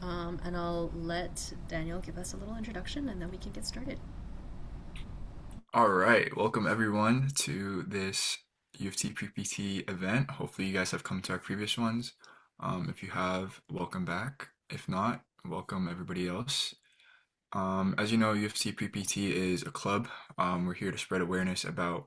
and I'll let Daniel give us a little introduction and then we can get started. All right, welcome everyone to this UofT PPT event. Hopefully, you guys have come to our previous ones. If you have, welcome back. If not, welcome everybody else. As you know, UofT PPT is a club. We're here to spread awareness about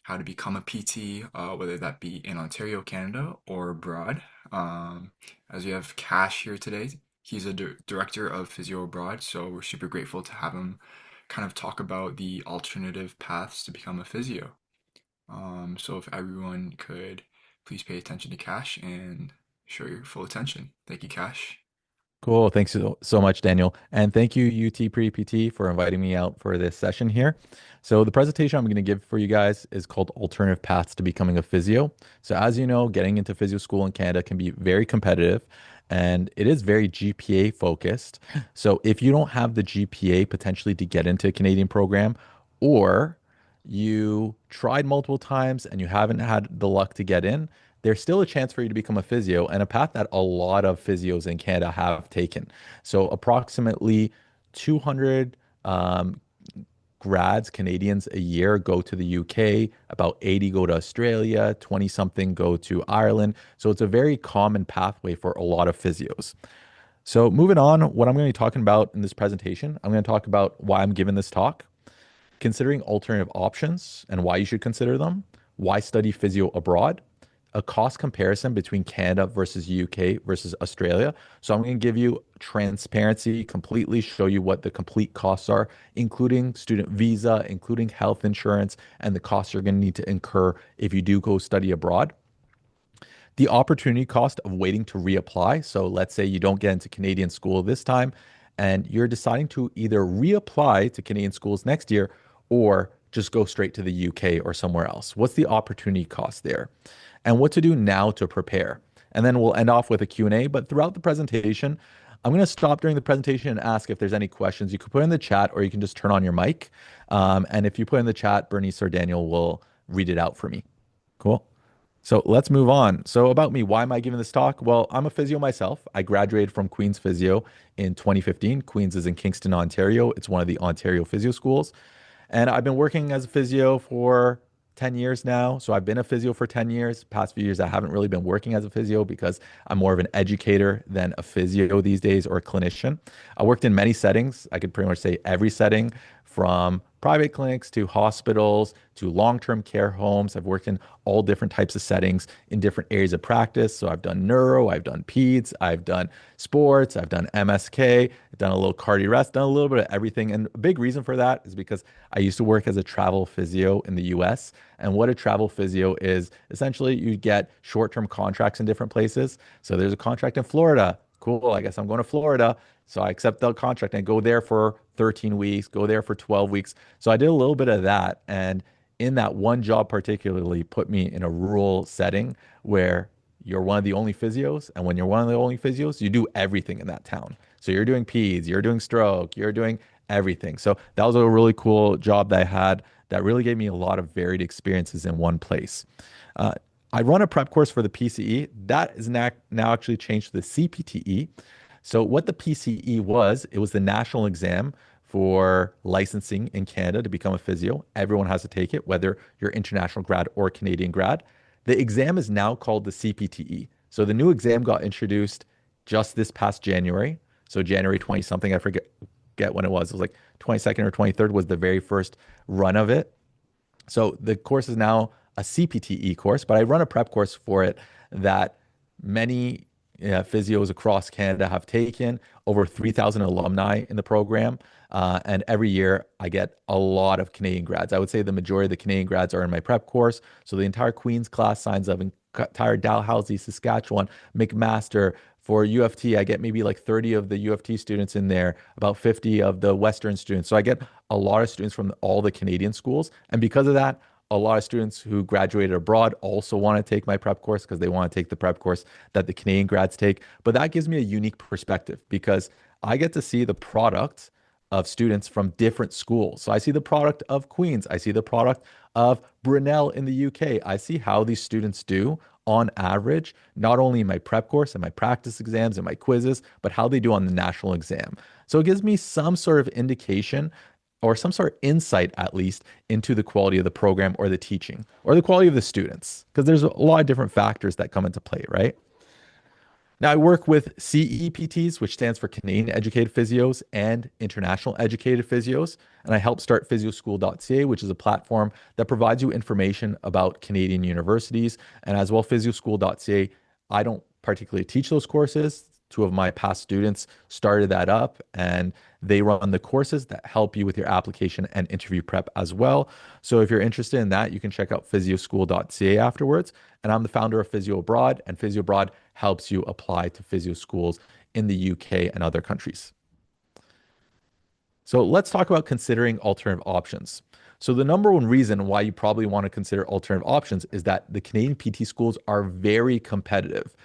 how to become a PT, whether that be in Ontario, Canada, or abroad. As we have Kash here today, he's a director of Physio Abroad, so we're super grateful to have him kind of talk about the alternative paths to become a physio. So if everyone could please pay attention to Cash and show your full attention. Thank you, Cash. Cool. Thanks so much, Daniel. And thank you, UT Pre-PT, for inviting me out for this session here. So the presentation I'm going to give for you guys is called Alternative Paths to Becoming a Physio. So as you know, getting into physio school in Canada can be very competitive and it is very GPA focused. So if you don't have the GPA potentially to get into a Canadian program, or you tried multiple times and you haven't had the luck to get in, there's still a chance for you to become a physio and a path that a lot of physios in Canada have taken. So approximately 200 grads, Canadians a year go to the UK, about 80 go to Australia, 20 something go to Ireland. So it's a very common pathway for a lot of physios. So moving on, what I'm going to be talking about in this presentation, I'm going to talk about why I'm giving this talk, considering alternative options and why you should consider them, why study physio abroad, a cost comparison between Canada versus UK versus Australia. So I'm going to give you transparency, completely show you what the complete costs are, including student visa, including health insurance, and the costs you're going to need to incur if you do go study abroad. The opportunity cost of waiting to reapply. So let's say you don't get into Canadian school this time and you're deciding to either reapply to Canadian schools next year or just go straight to the UK or somewhere else. What's the opportunity cost there? And what to do now to prepare. And then we'll end off with a Q&A, but throughout the presentation, I'm going to stop during the presentation and ask if there's any questions. You could put in the chat or you can just turn on your mic. And if you put in the chat, Bernice or Daniel will read it out for me. Cool. So let's move on. So about me, why am I giving this talk? Well, I'm a physio myself. I graduated from Queen's Physio in 2015. Queen's is in Kingston, Ontario. It's one of the Ontario physio schools. And I've been working as a physio for 10 years now. So I've been a physio for 10 years. Past few years, I haven't really been working as a physio because I'm more of an educator than a physio these days or a clinician. I worked in many settings. I could pretty much say every setting from private clinics to hospitals to long-term care homes. I've worked in all different types of settings in different areas of practice. So I've done neuro, I've done peds, I've done sports, I've done MSK, I've done a little cardio rest, done a little bit of everything. And a big reason for that is because I used to work as a travel physio in the US. And what a travel physio is, essentially you get short-term contracts in different places. So there's a contract in Florida. Cool, I guess I'm going to Florida. So I accept the contract and go there for 13 weeks, go there for 12 weeks. So I did a little bit of that. And in that one job particularly put me in a rural setting where you're one of the only physios. And when you're one of the only physios, you do everything in that town. So you're doing peds, you're doing stroke, you're doing everything. So that was a really cool job that I had that really gave me a lot of varied experiences in one place. Uh, I run a prep course for the PCE. That is now actually changed to the CPTE. So what the PCE was, it was the national exam for licensing in Canada to become a physio. Everyone has to take it, whether you're international grad or Canadian grad. The exam is now called the CPTE. So the new exam got introduced just this past January. So January 20 something, I forget get when it was. It was like 22nd or 23rd was the very first run of it. So the course is now a CPTE course, but I run a prep course for it that many physios across Canada have taken, over 3,000 alumni in the program. And every year I get a lot of Canadian grads. I would say the majority of the Canadian grads are in my prep course. So the entire Queen's class signs up, entire Dalhousie, Saskatchewan, McMaster. For UofT, I get maybe like 30 of the UofT students in there, about 50 of the Western students. So I get a lot of students from all the Canadian schools. And because of that, a lot of students who graduated abroad also want to take my prep course because they want to take the prep course that the Canadian grads take. But that gives me a unique perspective because I get to see the product of students from different schools. So I see the product of Queen's, I see the product of Brunel in the UK. I see how these students do on average, not only in my prep course and my practice exams and my quizzes, but how they do on the national exam. So it gives me some sort of indication or some sort of insight, at least, into the quality of the program or the teaching or the quality of the students, because there's a lot of different factors that come into play, right? Now, I work with CEPTs, which stands for Canadian Educated Physios, and International Educated Physios. And I help start physioschool.ca, which is a platform that provides you information about Canadian universities. And as well, physioschool.ca, I don't particularly teach those courses. Two of my past students started that up, and they run the courses that help you with your application and interview prep as well. So if you're interested in that, you can check out physioschool.ca afterwards. And I'm the founder of Physio Abroad, and Physio Abroad helps you apply to physio schools in the UK and other countries. So let's talk about considering alternative options. So the number one reason why you probably want to consider alternative options is that the Canadian PT schools are very competitive.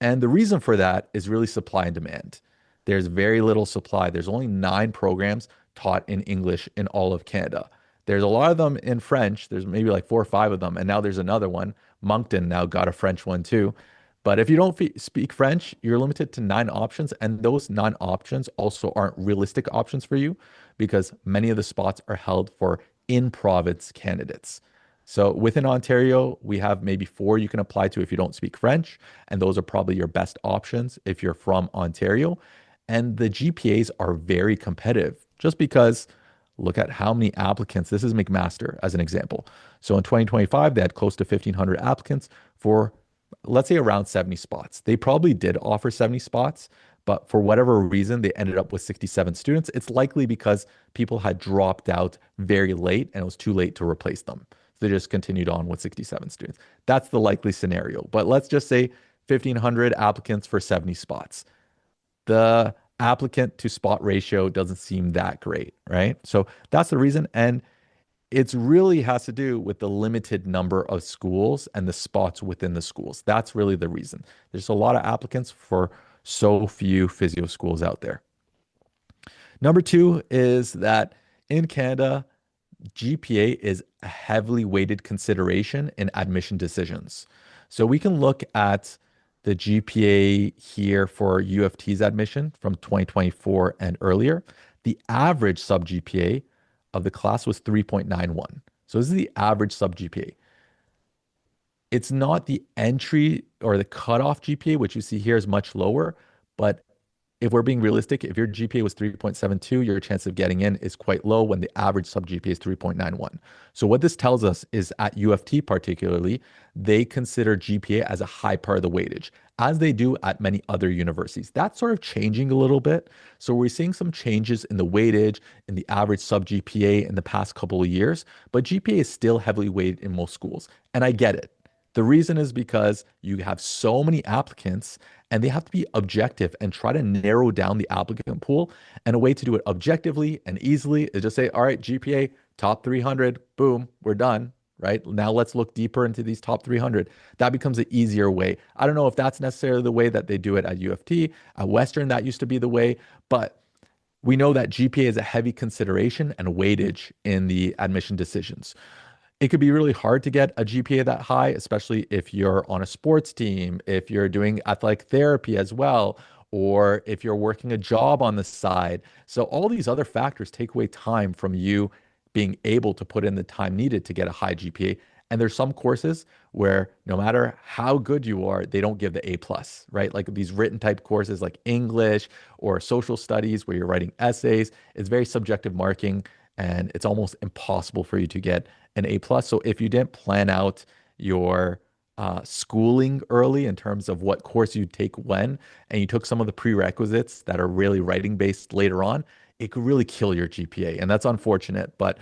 And the reason for that is really supply and demand. There's very little supply. There's only 9 programs taught in English in all of Canada. There's a lot of them in French. There's maybe like 4 or 5 of them. And now there's another one. Moncton now got a French one too. But if you don't speak French, you're limited to 9 options. And those 9 options also aren't realistic options for you because many of the spots are held for in province candidates. So within Ontario, we have maybe 4 you can apply to if you don't speak French. And those are probably your best options if you're from Ontario. And the GPAs are very competitive just because look at how many applicants. This is McMaster as an example. So in 2025, they had close to 1,500 applicants for, let's say, around 70 spots. They probably did offer 70 spots, but for whatever reason, they ended up with 67 students. It's likely because people had dropped out very late and it was too late to replace them. So they just continued on with 67 students. That's the likely scenario. But let's just say 1,500 applicants for 70 spots. The applicant to spot ratio doesn't seem that great, right? So that's the reason. And it really has to do with the limited number of schools and the spots within the schools. That's really the reason. There's a lot of applicants for so few physio schools out there. Number 2 is that in Canada, GPA is a heavily weighted consideration in admission decisions. So we can look at the GPA here for UofT's admission from 2024 and earlier. The average sub GPA of the class was 3.91. So this is the average sub GPA. It's not the entry or the cutoff GPA, which you see here is much lower, but if we're being realistic, if your GPA was 3.72, your chance of getting in is quite low when the average sub GPA is 3.91. So what this tells us is at UofT particularly, they consider GPA as a high part of the weightage, as they do at many other universities. That's sort of changing a little bit. So we're seeing some changes in the weightage, in the average sub GPA in the past couple of years, but GPA is still heavily weighted in most schools. And I get it. The reason is because you have so many applicants and they have to be objective and try to narrow down the applicant pool. And a way to do it objectively and easily is just say, all right, GPA top 300, boom, we're done, right? Now let's look deeper into these top 300. That becomes an easier way. I don't know if that's necessarily the way that they do it at UofT. At Western, that used to be the way, but we know that GPA is a heavy consideration and weightage in the admission decisions. It could be really hard to get a GPA that high, especially if you're on a sports team, if you're doing athletic therapy as well, or if you're working a job on the side. So all these other factors take away time from you being able to put in the time needed to get a high GPA. And there's some courses where no matter how good you are, they don't give the A plus, right? Like these written type courses like English or social studies where you're writing essays, it's very subjective marking and it's almost impossible for you to get an A plus. So if you didn't plan out your schooling early in terms of what course you take when, and you took some of the prerequisites that are really writing based later on, it could really kill your GPA. And that's unfortunate, but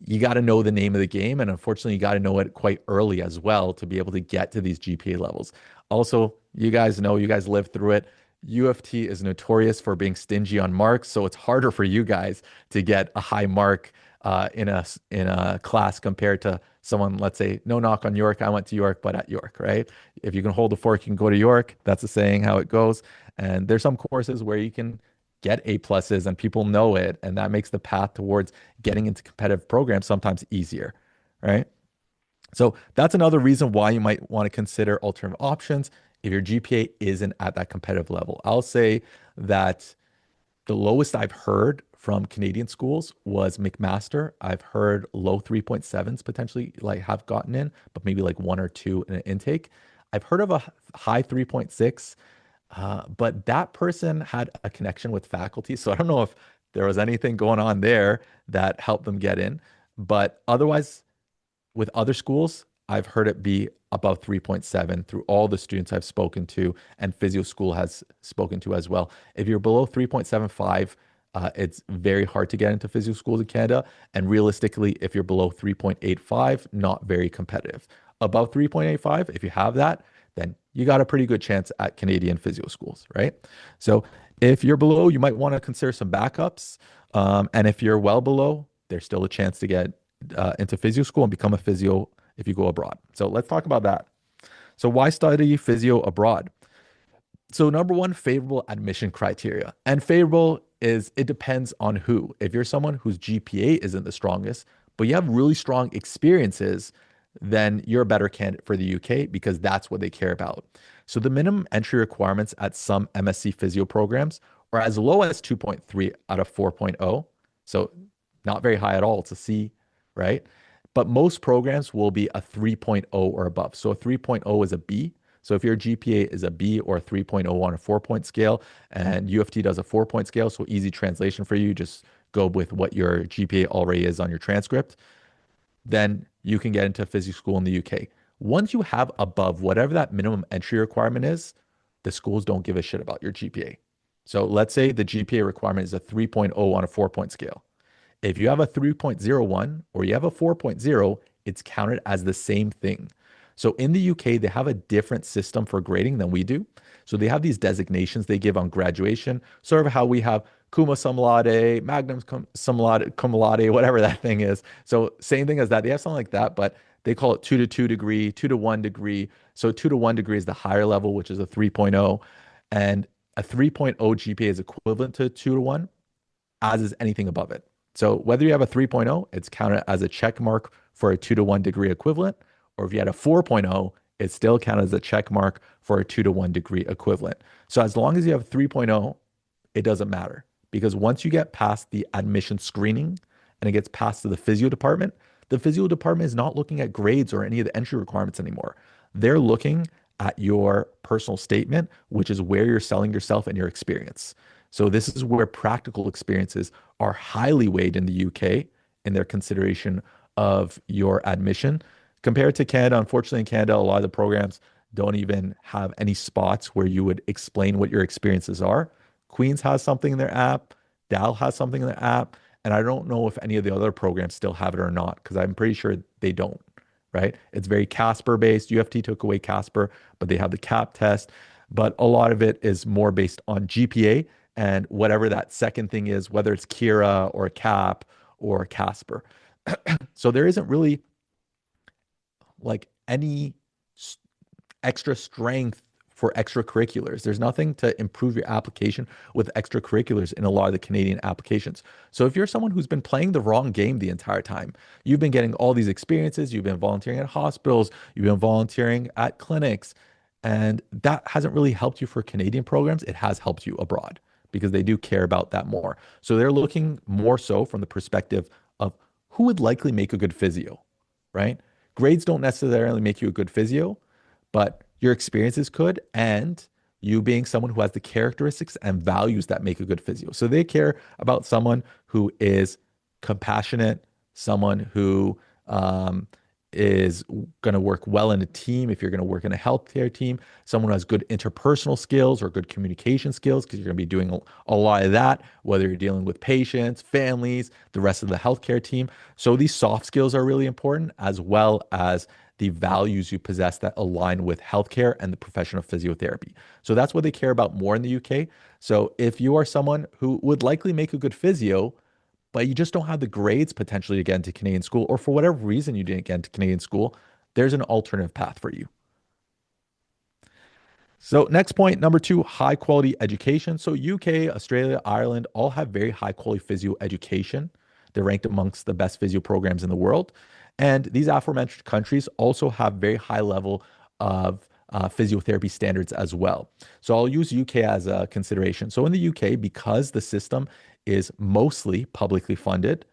you got to know the name of the game. And unfortunately, you got to know it quite early as well to be able to get to these GPA levels. Also, you guys know, you guys lived through it. UofT is notorious for being stingy on marks, so it's harder for you guys to get a high mark in a class compared to someone, let's say, no knock on York. I went to York, but at York, right? If you can hold a fork, you can go to York. That's a saying how it goes. And there's some courses where you can get A pluses and people know it, and that makes the path towards getting into competitive programs sometimes easier, right? So that's another reason why you might want to consider alternative options if your GPA isn't at that competitive level. I'll say that the lowest I've heard from Canadian schools was McMaster. I've heard low 3.7s potentially like have gotten in, but maybe like one or two in an intake. I've heard of a high 3.6, but that person had a connection with faculty. So I don't know if there was anything going on there that helped them get in. But otherwise, with other schools, I've heard it be above 3.7 through all the students I've spoken to and Physio School has spoken to as well. If you're below 3.75, it's very hard to get into physio schools in Canada. And realistically, if you're below 3.85, not very competitive. Above 3.85, if you have that, then you got a pretty good chance at Canadian physio schools, right? So if you're below, you might want to consider some backups. And if you're well below, there's still a chance to get into physio school and become a physio if you go abroad. So let's talk about that. So why study physio abroad? So number one, favorable admission criteria. And favorable is it depends on who. If you're someone whose GPA isn't the strongest, but you have really strong experiences, then you're a better candidate for the UK because that's what they care about. So the minimum entry requirements at some MSc physio programs are as low as 2.3 out of 4.0. So not very high at all. It's a C, right? But most programs will be a 3.0 or above. So a 3.0 is a B. So if your GPA is a B or a 3.0 on a 4-point scale, and UofT does a 4-point scale, so easy translation for you, just go with what your GPA already is on your transcript, then you can get into physio school in the UK. Once you have above whatever that minimum entry requirement is, the schools don't give a shit about your GPA. So let's say the GPA requirement is a 3.0 on a 4-point scale. If you have a 3.01 or you have a 4.0, it's counted as the same thing. So in the UK, they have a different system for grading than we do. So they have these designations they give on graduation, sort of how we have Kuma Cum Laude, Cum Laude, whatever that thing is. So same thing as that. They have something like that, but they call it 2 to 2 degree, 2 to 1 degree. So 2 to 1 degree is the higher level, which is a 3.0. And a 3.0 GPA is equivalent to 2 to 1, as is anything above it. So whether you have a 3.0, it's counted as a check mark for a 2 to 1 degree equivalent, or if you had a 4.0, it's still counted as a check mark for a 2 to 1 degree equivalent. So as long as you have 3.0, it doesn't matter because once you get past the admission screening and it gets passed to the physio department is not looking at grades or any of the entry requirements anymore. They're looking at your personal statement, which is where you're selling yourself and your experience. So this is where practical experiences are highly weighed in the UK in their consideration of your admission. Compared to Canada, unfortunately, in Canada, a lot of the programs don't even have any spots where you would explain what your experiences are. Queens has something in their app, Dal has something in their app, and I don't know if any of the other programs still have it or not, because I'm pretty sure they don't, right? It's very Casper based. UofT took away Casper, but they have the CAP test. But a lot of it is more based on GPA and whatever that second thing is, whether it's Kira or CAP or Casper. So there isn't really like any extra strength for extracurriculars. There's nothing to improve your application with extracurriculars in a lot of the Canadian applications. So if you're someone who's been playing the wrong game the entire time, you've been getting all these experiences, you've been volunteering at hospitals, you've been volunteering at clinics, and that hasn't really helped you for Canadian programs. It has helped you abroad because they do care about that more. So they're looking more so from the perspective of who would likely make a good physio, right? Grades don't necessarily make you a good physio, but your experiences could, and you being someone who has the characteristics and values that make a good physio. So they care about someone who is compassionate, someone who is going to work well in a team if you're going to work in a healthcare team, someone who has good interpersonal skills or good communication skills, because you're going to be doing a lot of that, whether you're dealing with patients, families, the rest of the healthcare team. So these soft skills are really important, as well as the values you possess that align with healthcare and the profession of physiotherapy. So that's what they care about more in the UK. So if you are someone who would likely make a good physio, but you just don't have the grades potentially to get into Canadian school, or for whatever reason you didn't get into Canadian school, there's an alternative path for you. So next point, number two, high quality education. So UK, Australia, Ireland all have very high quality physio education. They're ranked amongst the best physio programs in the world. And these aforementioned countries also have very high level of physiotherapy standards as well. So I'll use UK as a consideration. So in the UK, because the system is mostly publicly funded,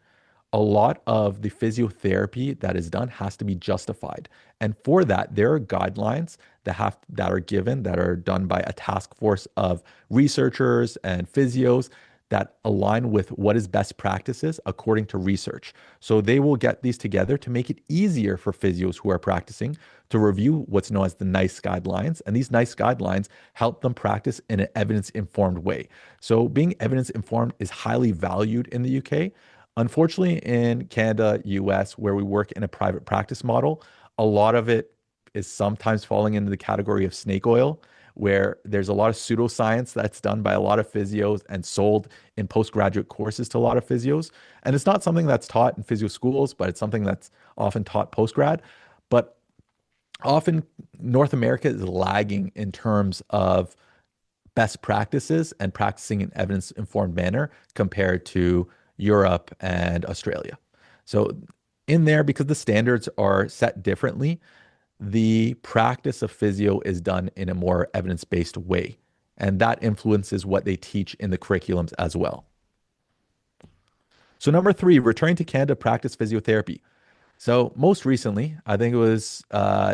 a lot of the physiotherapy that is done has to be justified. And for that, there are guidelines that are given that are done by a task force of researchers and physios that align with what is best practices according to research. So they will get these together to make it easier for physios who are practicing to review what's known as the NICE guidelines. And these NICE guidelines help them practice in an evidence-informed way. So being evidence-informed is highly valued in the UK. Unfortunately, in Canada, US, where we work in a private practice model, a lot of it is sometimes falling into the category of snake oil, where there's a lot of pseudoscience that's done by a lot of physios and sold in postgraduate courses to a lot of physios. And it's not something that's taught in physio schools, but it's something that's often taught postgrad. But often North America is lagging in terms of best practices and practicing in evidence-informed manner compared to Europe and Australia. So in there, because the standards are set differently, the practice of physio is done in a more evidence-based way. And that influences what they teach in the curriculums as well. So number three, returning to Canada, practice physiotherapy. So most recently, I think it was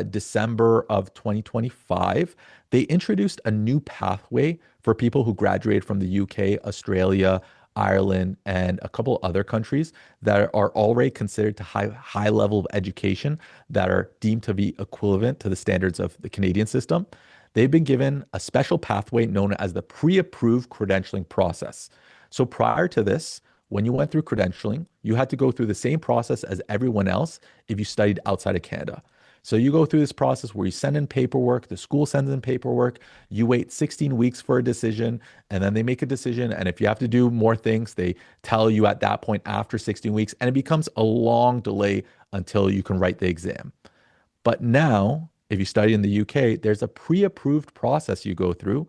December of 2025, they introduced a new pathway for people who graduated from the UK, Australia, Ireland, and a couple other countries that are already considered to high level of education that are deemed to be equivalent to the standards of the Canadian system. They've been given a special pathway known as the pre-approved credentialing process. So prior to this, when you went through credentialing, you had to go through the same process as everyone else if you studied outside of Canada. So you go through this process where you send in paperwork, the school sends in paperwork, you wait 16 weeks for a decision, and then they make a decision. And if you have to do more things, they tell you at that point after 16 weeks, and it becomes a long delay until you can write the exam. But now, if you study in the UK, there's a pre-approved process you go through.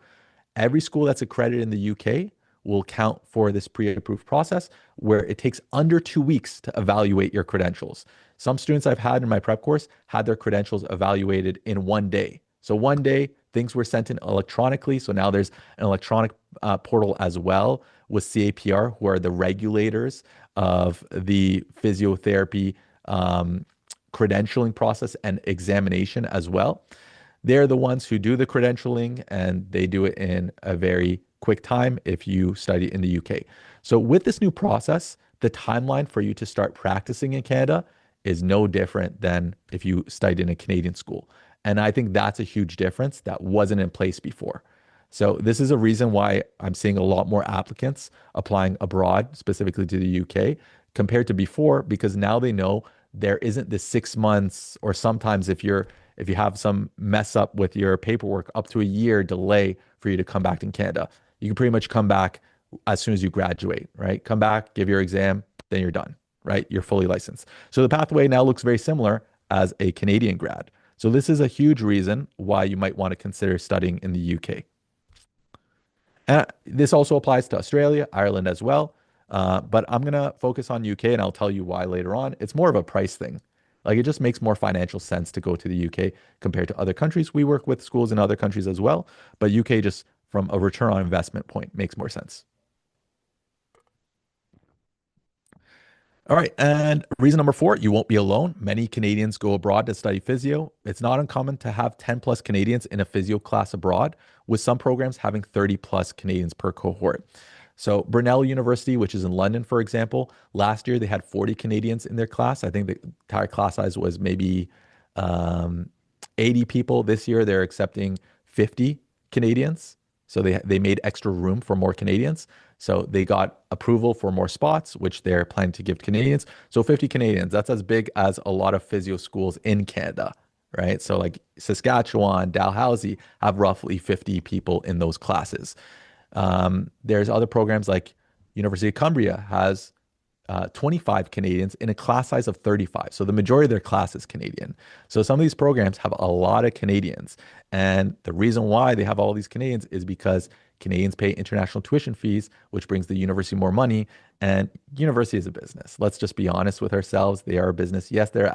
Every school that's accredited in the UK will count for this pre-approved process where it takes under 2 weeks to evaluate your credentials. Some students I've had in my prep course had their credentials evaluated in one day. So one day, things were sent in electronically. So now there's an electronic portal as well with CAPR, who are the regulators of the physiotherapy credentialing process and examination as well. They're the ones who do the credentialing, and they do it in a very quick time if you study in the UK. So with this new process, the timeline for you to start practicing in Canada is no different than if you studied in a Canadian school. And I think that's a huge difference that wasn't in place before. So this is a reason why I'm seeing a lot more applicants applying abroad, specifically to the UK, compared to before, because now they know there isn't this 6 months, or sometimes if you have some mess up with your paperwork, up to a year delay for you to come back to Canada. You can pretty much come back as soon as you graduate, right? Come back, give your exam, then you're done, right? You're fully licensed. So the pathway now looks very similar as a Canadian grad. So this is a huge reason why you might want to consider studying in the UK. And this also applies to Australia, Ireland as well. But I'm going to focus on UK, and I'll tell you why later on. It's more of a price thing. Like, it just makes more financial sense to go to the UK compared to other countries. We work with schools in other countries as well, but UK, just from a return on investment point, makes more sense. All right. And reason number four, you won't be alone. Many Canadians go abroad to study physio. It's not uncommon to have 10 plus Canadians in a physio class abroad, with some programs having 30 plus Canadians per cohort. So Brunel University, which is in London, for example, last year they had 40 Canadians in their class. I think the entire class size was maybe 80 people. This year they're accepting 50 Canadians. So they made extra room for more Canadians. So they got approval for more spots, which they're planning to give Canadians. So 50 Canadians, that's as big as a lot of physio schools in Canada, right? So like Saskatchewan, Dalhousie have roughly 50 people in those classes. There's other programs like University of Cumbria has 25 Canadians in a class size of 35. So the majority of their class is Canadian. So some of these programs have a lot of Canadians. And the reason why they have all these Canadians is because Canadians pay international tuition fees, which brings the university more money. And university is a business. Let's just be honest with ourselves. They are a business. Yes, they're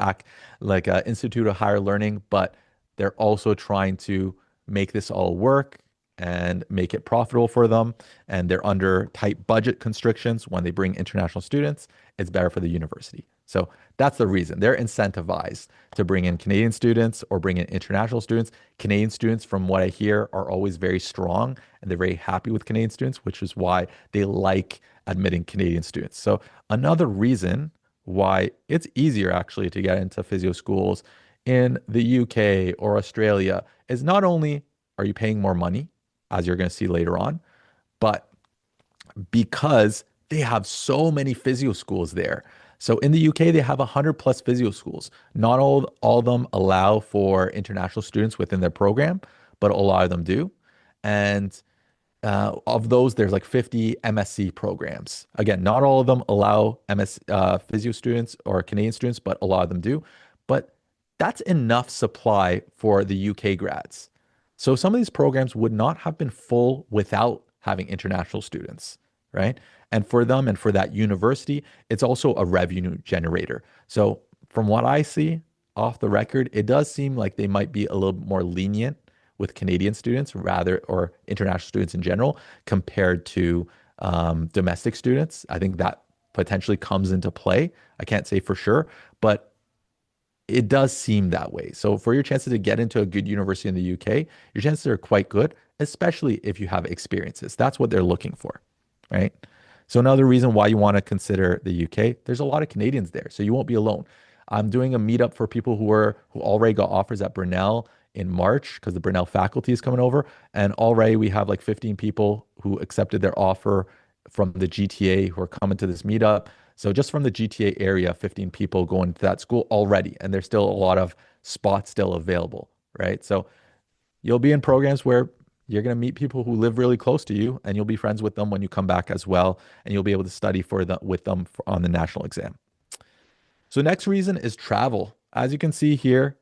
like an institute of higher learning, but they're also trying to make this all work and make it profitable for them. And they're under tight budget constrictions when they bring international students. It's better for the university. So that's the reason. They're incentivized to bring in Canadian students or bring in international students. Canadian students, from what I hear, are always very strong and they're very happy with Canadian students, which is why they like admitting Canadian students. So another reason why it's easier actually to get into physio schools in the UK or Australia is not only are you paying more money, as you're going to see later on, but because they have so many physio schools there. So in the UK, they have 100 plus physio schools. Not all of them allow for international students within their program, but a lot of them do. And of those, there's like 50 MSc programs. Again, not all of them allow physio students or Canadian students, but a lot of them do. But that's enough supply for the UK grads. So some of these programs would not have been full without having international students, right? And for them and for that university, it's also a revenue generator. So from what I see off the record, it does seem like they might be a little more lenient with Canadian students rather, or international students in general, compared to domestic students. I think that potentially comes into play. I can't say for sure, but it does seem that way. So for your chances to get into a good university in the UK, your chances are quite good, especially if you have experiences. That's what they're looking for, right? So another reason why you want to consider the UK, there's a lot of Canadians there, so you won't be alone. I'm doing a meetup for people who already got offers at Brunel in March because the Brunel faculty is coming over, and already we have like 15 people who accepted their offer from the GTA who are coming to this meetup. So just from the GTA area, 15 people going to that school already, and there's still a lot of spots still available, right? So you'll be in programs where you're going to meet people who live really close to you, and you'll be friends with them when you come back as well, and you'll be able to study with them on the national exam. So next reason is travel. As you can see here,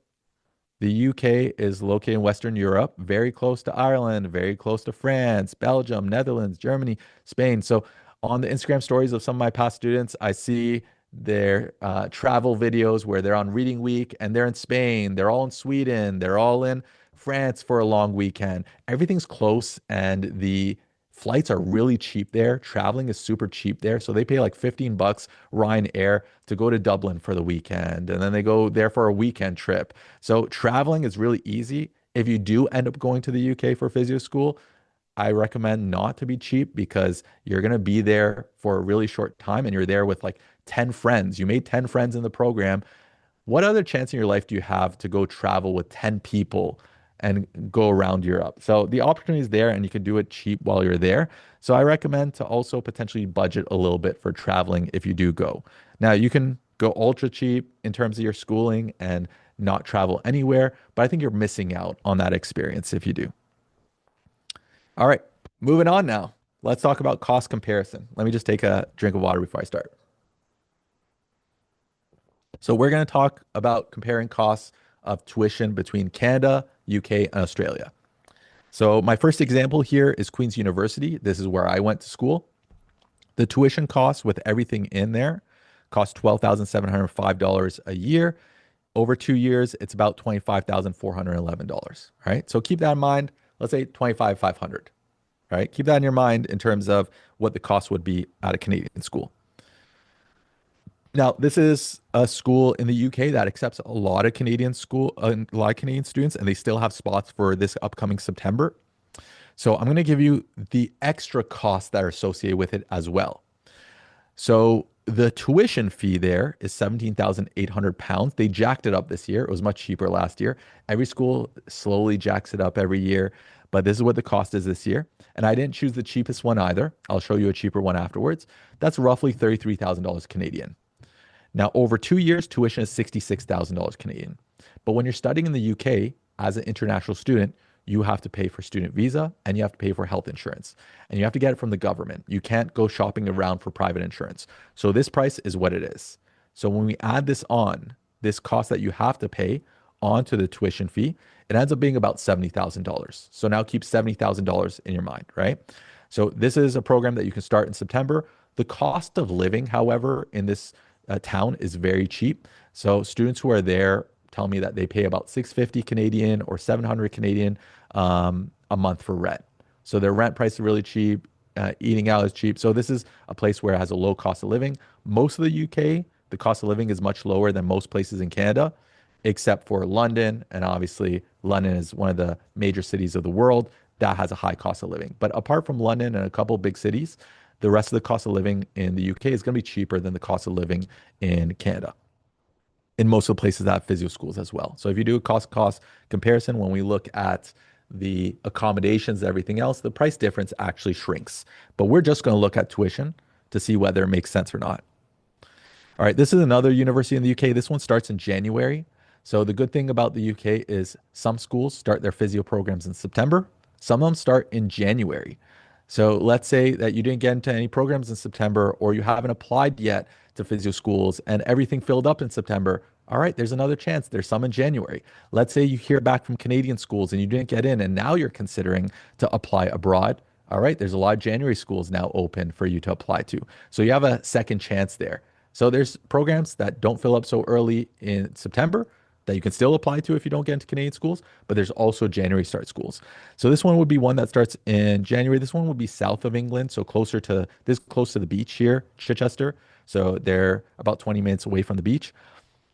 the UK is located in Western Europe, very close to Ireland, very close to France, Belgium, Netherlands, Germany, Spain. So on the Instagram stories of some of my past students, I see their travel videos where they're on reading week and they're in Spain, they're all in Sweden, they're all in France for a long weekend. Everything's close and the flights are really cheap there. Traveling is super cheap there. So they pay like 15 bucks Ryanair to go to Dublin for the weekend. And then they go there for a weekend trip. So traveling is really easy. If you do end up going to the UK for physio school, I recommend not to be cheap because you're going to be there for a really short time and you're there with like 10 friends. You made 10 friends in the program. What other chance in your life do you have to go travel with 10 people and go around Europe? So the opportunity is there and you can do it cheap while you're there. So I recommend to also potentially budget a little bit for traveling if you do go. Now you can go ultra cheap in terms of your schooling and not travel anywhere, but I think you're missing out on that experience if you do. All right, moving on now. Let's talk about cost comparison. Let me just take a drink of water before I start. So we're going to talk about comparing costs of tuition between Canada, UK, and Australia. So my first example here is Queen's University. This is where I went to school. The tuition costs with everything in there cost $12,705 a year. Over 2 years, it's about $25,411, right? So keep that in mind. Let's say $25,500, right? Keep that in your mind in terms of what the cost would be at a Canadian school. Now, this is a school in the UK that accepts a lot of Canadian students, and they still have spots for this upcoming September. So I'm going to give you the extra costs that are associated with it as well. So the tuition fee there is £17,800. They jacked it up this year. It was much cheaper last year. Every school slowly jacks it up every year, but this is what the cost is this year. And I didn't choose the cheapest one either. I'll show you a cheaper one afterwards. That's roughly $33,000 Canadian. Now, over 2 years, tuition is $66,000 Canadian. But when you're studying in the UK as an international student, you have to pay for student visa and you have to pay for health insurance. And you have to get it from the government. You can't go shopping around for private insurance. So this price is what it is. So when we add this on, this cost that you have to pay onto the tuition fee, it ends up being about $70,000. So now keep $70,000 in your mind, right? So this is a program that you can start in September. The cost of living, however, in this town is very cheap. So students who are there tell me that they pay about 650 Canadian or 700 Canadian a month for rent. So their rent price is really cheap. Eating out is cheap. So this is a place where it has a low cost of living. Most of the UK, the cost of living is much lower than most places in Canada, except for London. And obviously, London is one of the major cities of the world that has a high cost of living. But apart from London and a couple big cities, the rest of the cost of living in the UK is going to be cheaper than the cost of living in Canada, in most of the places that have physio schools as well. So if you do a cost comparison, when we look at the accommodations and everything else, the price difference actually shrinks. But we're just going to look at tuition to see whether it makes sense or not. All right, this is another university in the UK. This one starts in January. So the good thing about the UK is some schools start their physio programs in September. Some of them start in January. So let's say that you didn't get into any programs in September, or you haven't applied yet to physio schools and everything filled up in September. All right, there's another chance. There's some in January. Let's say you hear back from Canadian schools and you didn't get in, and now you're considering to apply abroad. All right, there's a lot of January schools now open for you to apply to. So you have a second chance there. So there's programs that don't fill up so early in September that you can still apply to if you don't get into Canadian schools, but there's also January start schools. So this one would be one that starts in January. This one would be south of England, so close to the beach here, Chichester. So they're about 20 minutes away from the beach.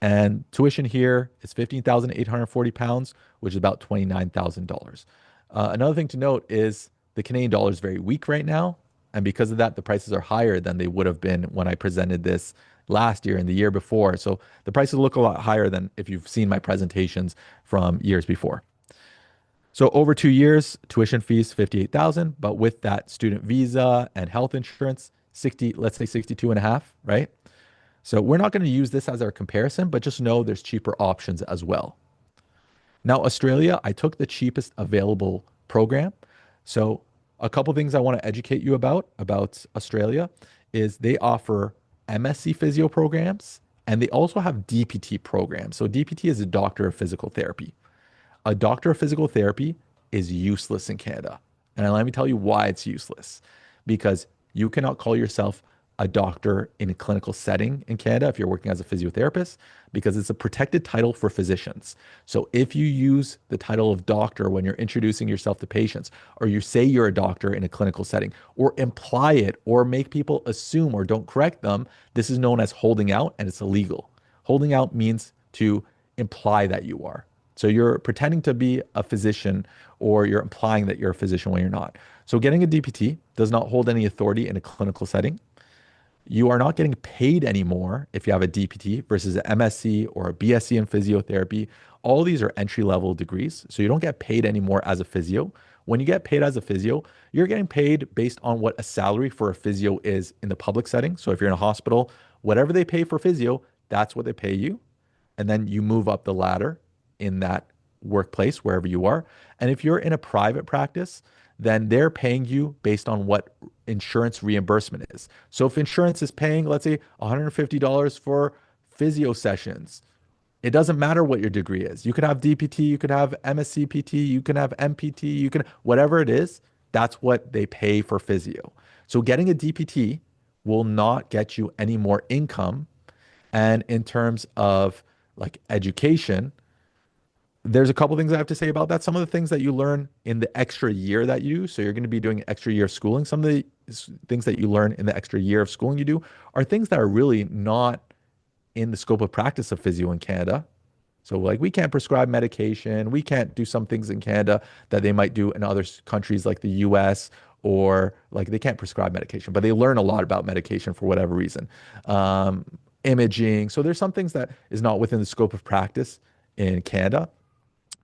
And tuition here is £15,840, which is about $29,000. Another thing to note is the Canadian dollar is very weak right now. And because of that, the prices are higher than they would have been when I presented this last year and the year before. So the prices look a lot higher than if you've seen my presentations from years before. So over 2 years, tuition fees, 58,000, but with that student visa and health insurance, 60, let's say 62 and a half, right? So we're not going to use this as our comparison, but just know there's cheaper options as well. Now, Australia, I took the cheapest available program. So a couple things I want to educate you about Australia is they offer MSc physio programs and they also have DPT programs. So DPT is a doctor of physical therapy. A doctor of physical therapy is useless in Canada. And let me tell you why it's useless. Because you cannot call yourself a doctor in a clinical setting in Canada if you're working as a physiotherapist, because it's a protected title for physicians. So if you use the title of doctor when you're introducing yourself to patients, or you say you're a doctor in a clinical setting, or imply it, or make people assume or don't correct them, this is known as holding out, and it's illegal. Holding out means to imply that you are. So you're pretending to be a physician, or you're implying that you're a physician when you're not. So getting a DPT does not hold any authority in a clinical setting. You are not getting paid anymore if you have a DPT versus an MSc or a BSc in physiotherapy. All these are entry-level degrees, so you don't get paid anymore as a physio. When you get paid as a physio, you're getting paid based on what a salary for a physio is in the public setting. So if you're in a hospital, whatever they pay for physio, that's what they pay you. And then you move up the ladder in that workplace, wherever you are. And if you're in a private practice, then they're paying you based on what insurance reimbursement is. So if insurance is paying, let's say, $150 for physio sessions, it doesn't matter what your degree is. You could have DPT, you could have MSc PT, you can have MPT, you can, whatever it is, that's what they pay for physio. So getting a DPT will not get you any more income. And in terms of like education, there's a couple things I have to say about that. Some of the things that you learn in the extra year that you do, so you're going to be doing extra year of schooling. Some of the things that you learn in the extra year of schooling you do are things that are really not in the scope of practice of physio in Canada. So like we can't prescribe medication. We can't do some things in Canada that they might do in other countries like the US, or like they can't prescribe medication, but they learn a lot about medication for whatever reason. Imaging. So there's some things that is not within the scope of practice in Canada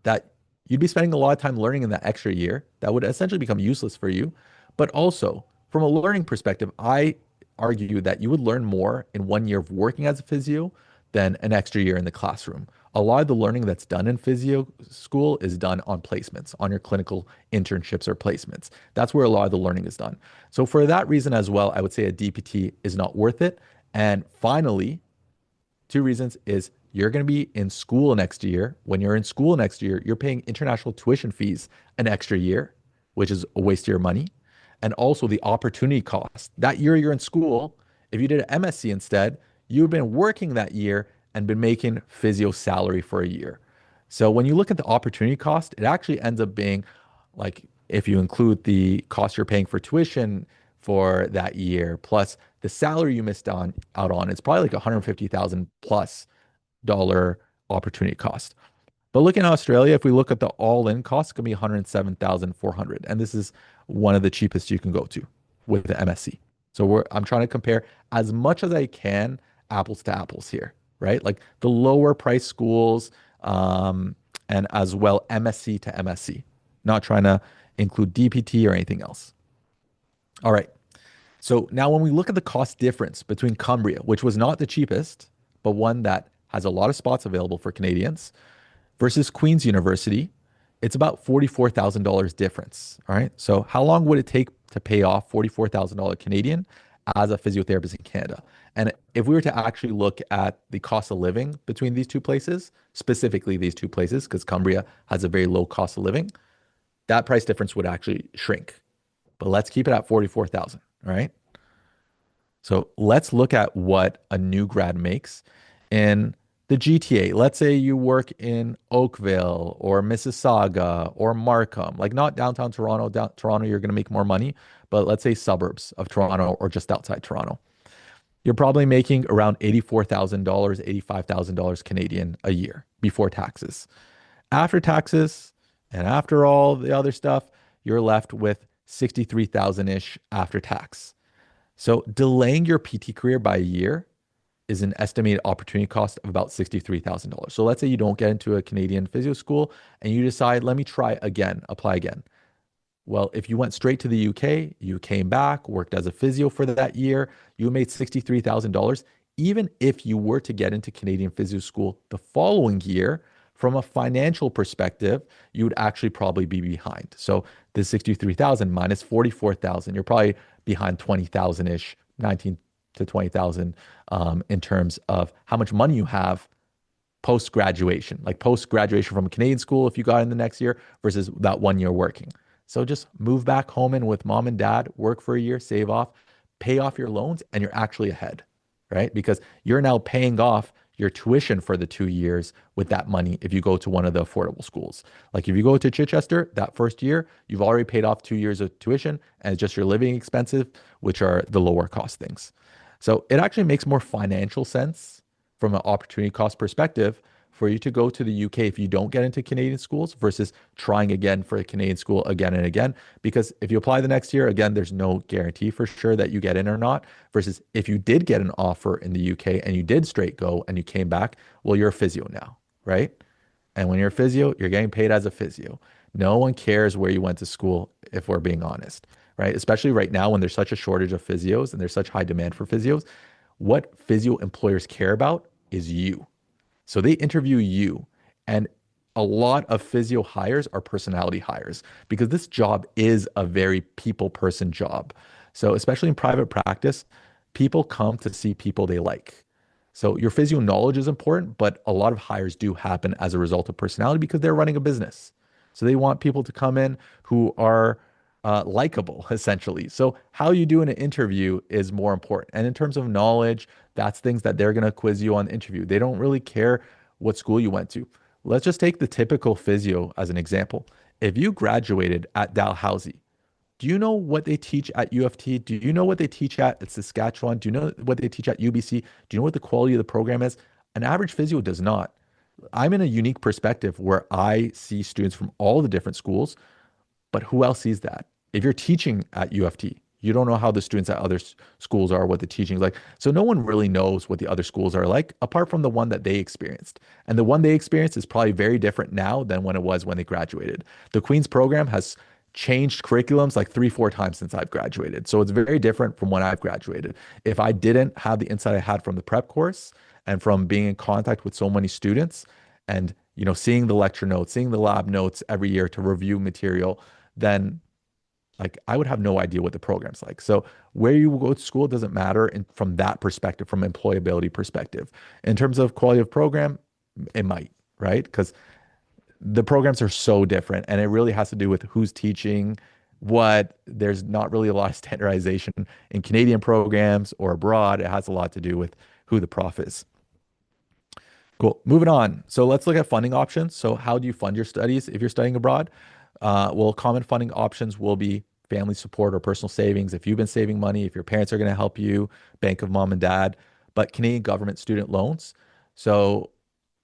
that you'd be spending a lot of time learning in that extra year that would essentially become useless for you. But also, from a learning perspective, I argue that you would learn more in 1 year of working as a physio than an extra year in the classroom. A lot of the learning that's done in physio school is done on placements, on your clinical internships or placements. That's where a lot of the learning is done. So for that reason as well, I would say a DPT is not worth it. And finally, two reasons is you're going to be in school next year. When you're in school next year, you're paying international tuition fees an extra year, which is a waste of your money. And also the opportunity cost. That year you're in school, if you did an MSc instead, you've been working that year and been making physio salary for a year. So when you look at the opportunity cost, it actually ends up being like if you include the cost you're paying for tuition for that year plus the salary you missed out on, it's probably like 150,000 plus dollar opportunity cost. But looking at Australia, if we look at the all-in cost, it's gonna be 107,400, and this is one of the cheapest you can go to with the MSc. So I'm trying to compare as much as I can apples to apples here, right? Like the lower price schools, and as well MSc to MSc. Not trying to include DPT or anything else. All right. So now when we look at the cost difference between Cumbria, which was not the cheapest, but one that has a lot of spots available for Canadians, versus Queen's University, it's about $44,000 difference. All right. So how long would it take to pay off $44,000 Canadian as a physiotherapist in Canada? And if we were to actually look at the cost of living between these two places, specifically these two places, because Cumbria has a very low cost of living, that price difference would actually shrink. But let's keep it at 44,000. All right. So let's look at what a new grad makes in the GTA. Let's say you work in Oakville or Mississauga or Markham, like not downtown Toronto. Toronto, you're going to make more money, but let's say suburbs of Toronto or just outside Toronto. You're probably making around $84,000, $85,000 Canadian a year before taxes. After taxes and after all the other stuff, you're left with 63,000-ish after tax. So delaying your PT career by a year is an estimated opportunity cost of about $63,000. So let's say you don't get into a Canadian physio school and you decide, let me try again, apply again. Well, if you went straight to the UK, you came back, worked as a physio for that year, you made $63,000. Even if you were to get into Canadian physio school the following year, from a financial perspective, you would actually probably be behind. So the 63,000 minus 44,000, you're probably behind 20,000-ish, 19 to 20,000 in terms of how much money you have post-graduation, like post-graduation from a Canadian school if you got in the next year versus that 1 year working. So just move back home in with mom and dad, work for a year, save off, pay off your loans, and you're actually ahead, right? Because you're now paying off your tuition for the 2 years with that money if you go to one of the affordable schools. Like if you go to Chichester, that first year, you've already paid off 2 years of tuition and just your living expenses, which are the lower cost things. So it actually makes more financial sense from an opportunity cost perspective for you to go to the UK if you don't get into Canadian schools versus trying again for a Canadian school again and again. Because if you apply the next year, again, there's no guarantee for sure that you get in or not. Versus if you did get an offer in the UK and you did straight go and you came back, well, you're a physio now, right? And when you're a physio, you're getting paid as a physio. No one cares where you went to school, if we're being honest, right? Especially right now when there's such a shortage of physios and there's such high demand for physios. What physio employers care about is you. So they interview you, and a lot of physio hires are personality hires because this job is a very people person job. So especially in private practice, people come to see people they like. So your physio knowledge is important, but a lot of hires do happen as a result of personality because they're running a business. So they want people to come in who are likable, essentially. So how you do in an interview is more important. And in terms of knowledge, that's things that they're going to quiz you on the interview. They don't really care what school you went to. Let's just take the typical physio as an example. If you graduated at Dalhousie, do you know what they teach at UofT? Do you know what they teach at Saskatchewan? Do you know what they teach at UBC? Do you know what the quality of the program is? An average physio does not. I'm in a unique perspective where I see students from all the different schools, but who else sees that? If you're teaching at UofT, you don't know how the students at other schools are, what the teaching is like. So no one really knows what the other schools are like, apart from the one that they experienced. And the one they experienced is probably very different now than when it was when they graduated. The Queen's program has changed curriculums like 3, 4 times since I've graduated. So it's very different from when I've graduated. If I didn't have the insight I had from the prep course and from being in contact with so many students and seeing the lecture notes, seeing the lab notes every year to review material, then like I would have no idea what the program's like. So where you go to school doesn't matter from that perspective, from employability perspective. In terms of quality of program, it might, right? Because the programs are so different and it really has to do with who's teaching what. There's not really a lot of standardization in Canadian programs or abroad. It has a lot to do with who the prof is. Cool. Moving on. So let's look at funding options. So how do you fund your studies if you're studying abroad? Well, common funding options will be family support or personal savings. If you've been saving money, if your parents are going to help you, bank of mom and dad, but Canadian government student loans. So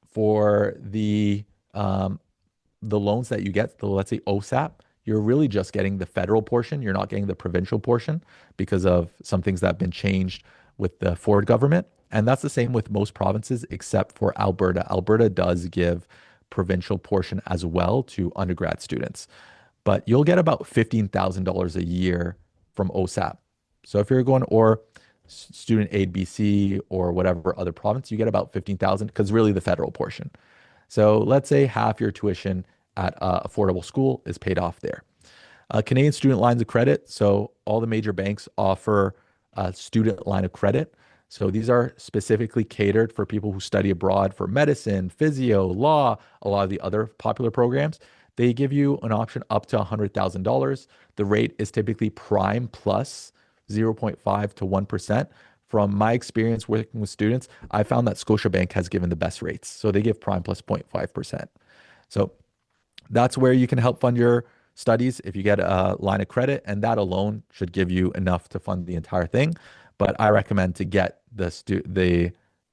for the loans that you get, let's say OSAP, you're really just getting the federal portion. You're not getting the provincial portion because of some things that have been changed with the Ford government. And that's the same with most provinces except for Alberta. Alberta does give provincial portion as well to undergrad students, but you'll get about $15,000 a year from OSAP. So if you're going or student aid BC or whatever other province, you get about 15,000 because really the federal portion. So let's say half your tuition at affordable school is paid off there. Canadian student lines of credit. So all the major banks offer a student line of credit. So these are specifically catered for people who study abroad for medicine, physio, law, a lot of the other popular programs. They give you an option up to $100,000. The rate is typically prime plus 0.5 to 1%. From my experience working with students, I found that Scotiabank has given the best rates. So they give prime plus 0.5%. So that's where you can help fund your studies if you get a line of credit, and that alone should give you enough to fund the entire thing. But I recommend to get the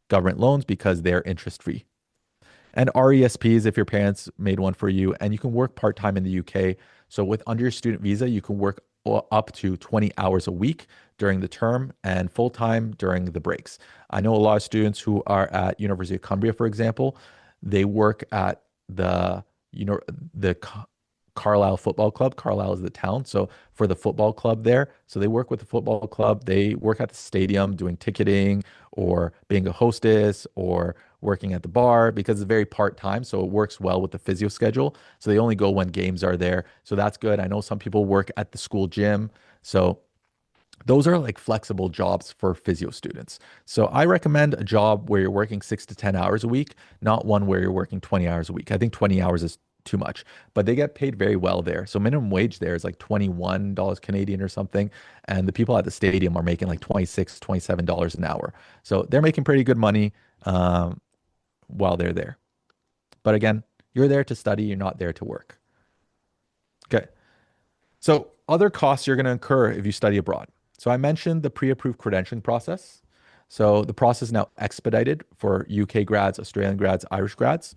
government loans because they're interest free. And RESPs if your parents made one for you, and you can work part time in the UK. So with under your student visa, you can work up to 20 hours a week during the term and full time during the breaks. I know a lot of students who are at University of Cumbria, for example, they work at the you know the Carlisle Football Club. Carlisle is the town. So for the football club there, so they work with the football club. They work at the stadium doing ticketing or being a hostess or working at the bar because it's very part-time. So it works well with the physio schedule. So they only go when games are there. So that's good. I know some people work at the school gym. So those are like flexible jobs for physio students. So I recommend a job where you're working 6 to 10 hours a week, not one where you're working 20 hours a week. I think 20 hours is too much, but they get paid very well there. So minimum wage there is like $21 Canadian or something. And the people at the stadium are making like 26, $27 an hour. So they're making pretty good money while they're there. But again, you're there to study, you're not there to work. Okay. So other costs you're going to incur if you study abroad. So I mentioned the pre-approved credentialing process. So the process is now expedited for UK grads, Australian grads, Irish grads.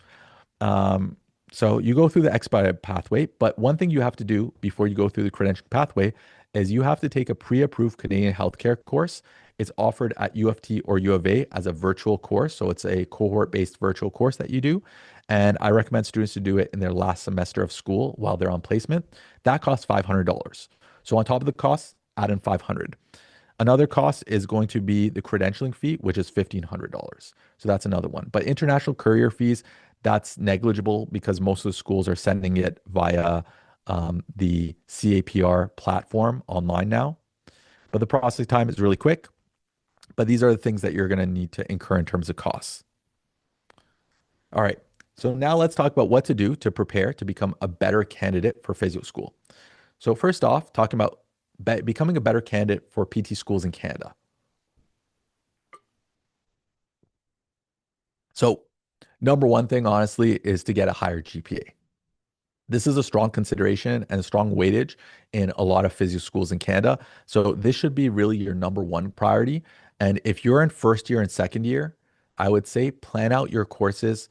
Um, so you go through the expedited pathway, but one thing you have to do before you go through the credentialing pathway is you have to take a pre-approved Canadian healthcare course. It's offered at UofT or U of A as a virtual course. So it's a cohort-based virtual course that you do. And I recommend students to do it in their last semester of school while they're on placement. That costs $500. So on top of the cost, add in 500. Another cost is going to be the credentialing fee, which is $1,500. So that's another one. But international courier fees, that's negligible because most of the schools are sending it via the CAPR platform online now. But the processing time is really quick. But these are the things that you're going to need to incur in terms of costs. All right. So now let's talk about what to do to prepare to become a better candidate for physio school. So first off, talking about becoming a better candidate for PT schools in Canada. So number one thing, honestly, is to get a higher GPA. This is a strong consideration and a strong weightage in a lot of physio schools in Canada. So this should be really your number one priority. And if you're in first year and second year, I would say plan out your courses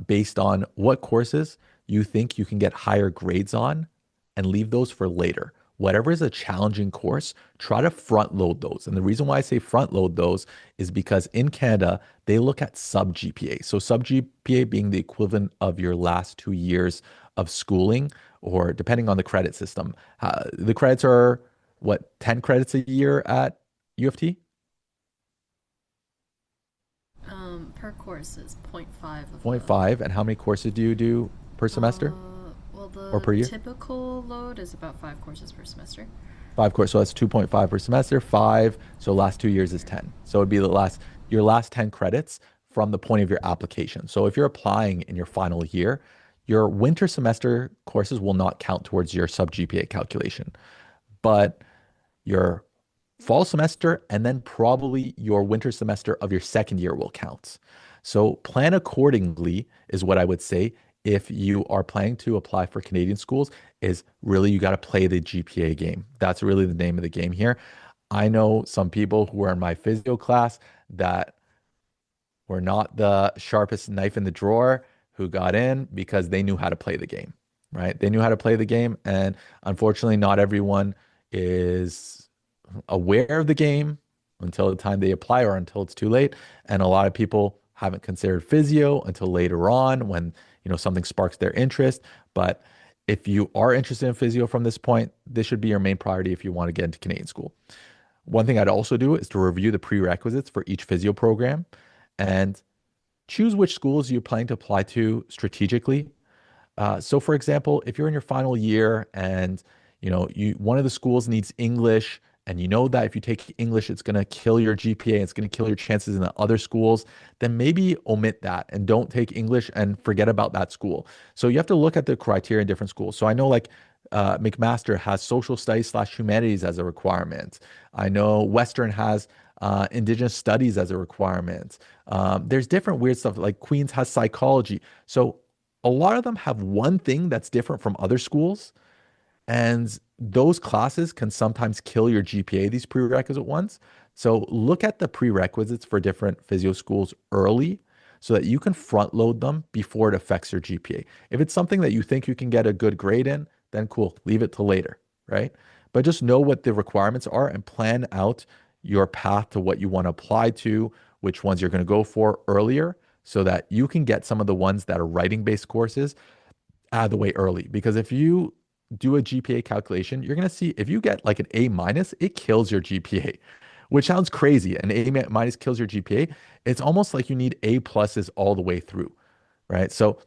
based on what courses you think you can get higher grades on and leave those for later. Whatever is a challenging course, try to front load those. And the reason why I say front load those is because in Canada, they look at sub GPA. So sub GPA being the equivalent of your last 2 years of schooling, or depending on the credit system. The credits are what, 10 credits a year at UofT? per course is point 0.5 zero of point a. 0.5. And how many courses do you do per semester Well, or the per year? typical load is about 5 courses per semester. Five courses. So that's 2.5 per semester, five. So last 2 years is 10. So it'd be your last 10 credits from the point of your application. So if you're applying in your final year, your winter semester courses will not count towards your sub GPA calculation. But your fall semester and then probably your winter semester of your second year will count. So plan accordingly is what I would say if you are planning to apply for Canadian schools is really you got to play the GPA game. That's really the name of the game here. I know some people who are in my physio class that were not the sharpest knife in the drawer who got in because they knew how to play the game, right? They knew how to play the game. And unfortunately, not everyone is aware of the game until the time they apply or until it's too late. And a lot of people haven't considered physio until later on when, something sparks their interest. But if you are interested in physio from this point, this should be your main priority if you want to get into Canadian school. One thing I'd also do is to review the prerequisites for each physio program and choose which schools you're planning to apply to strategically. So for example, if you're in your final year and one of the schools needs English and you know that if you take English, it's going to kill your GPA, it's going to kill your chances in the other schools, then maybe omit that and don't take English and forget about that school. So you have to look at the criteria in different schools. So I know like McMaster has social studies/humanities as a requirement. I know Western has Indigenous studies as a requirement. There's different weird stuff like Queens has psychology. So a lot of them have one thing that's different from other schools, and those classes can sometimes kill your GPA, these prerequisite ones. So look at the prerequisites for different physio schools early so that you can front load them before it affects your GPA. If it's something that you think you can get a good grade in, then cool, leave it till later, right? But just know what the requirements are and plan out your path to what you want to apply to, which ones you're going to go for earlier so that you can get some of the ones that are writing based courses out of the way early. Because if you do a GPA calculation, you're going to see if you get like an A minus, it kills your GPA, which sounds crazy. An A minus kills your GPA. It's almost like you need A pluses all the way through, right? So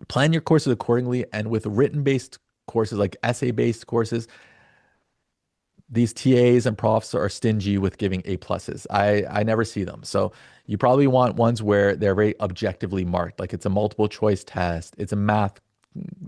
plan your courses accordingly. And with written based courses, like essay based courses, these TAs and profs are stingy with giving A pluses. I never see them. So you probably want ones where they're very objectively marked, like it's a multiple choice test, it's a math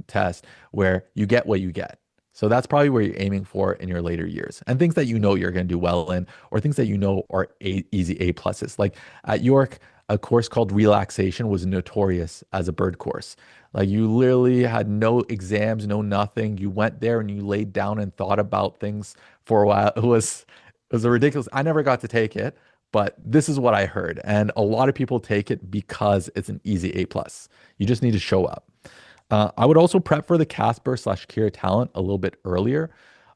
test where you get what you get. So that's probably where you're aiming for in your later years. And things that you know you're going to do well in, or things that you know are easy A pluses. Like at York, a course called relaxation was notorious as a bird course. Like you literally had no exams, no nothing. You went there and you laid down and thought about things for a while. It was a ridiculous. I never got to take it, but this is what I heard. And a lot of people take it because it's an easy A plus. You just need to show up. I would also prep for the Casper/Kira Talent a little bit earlier.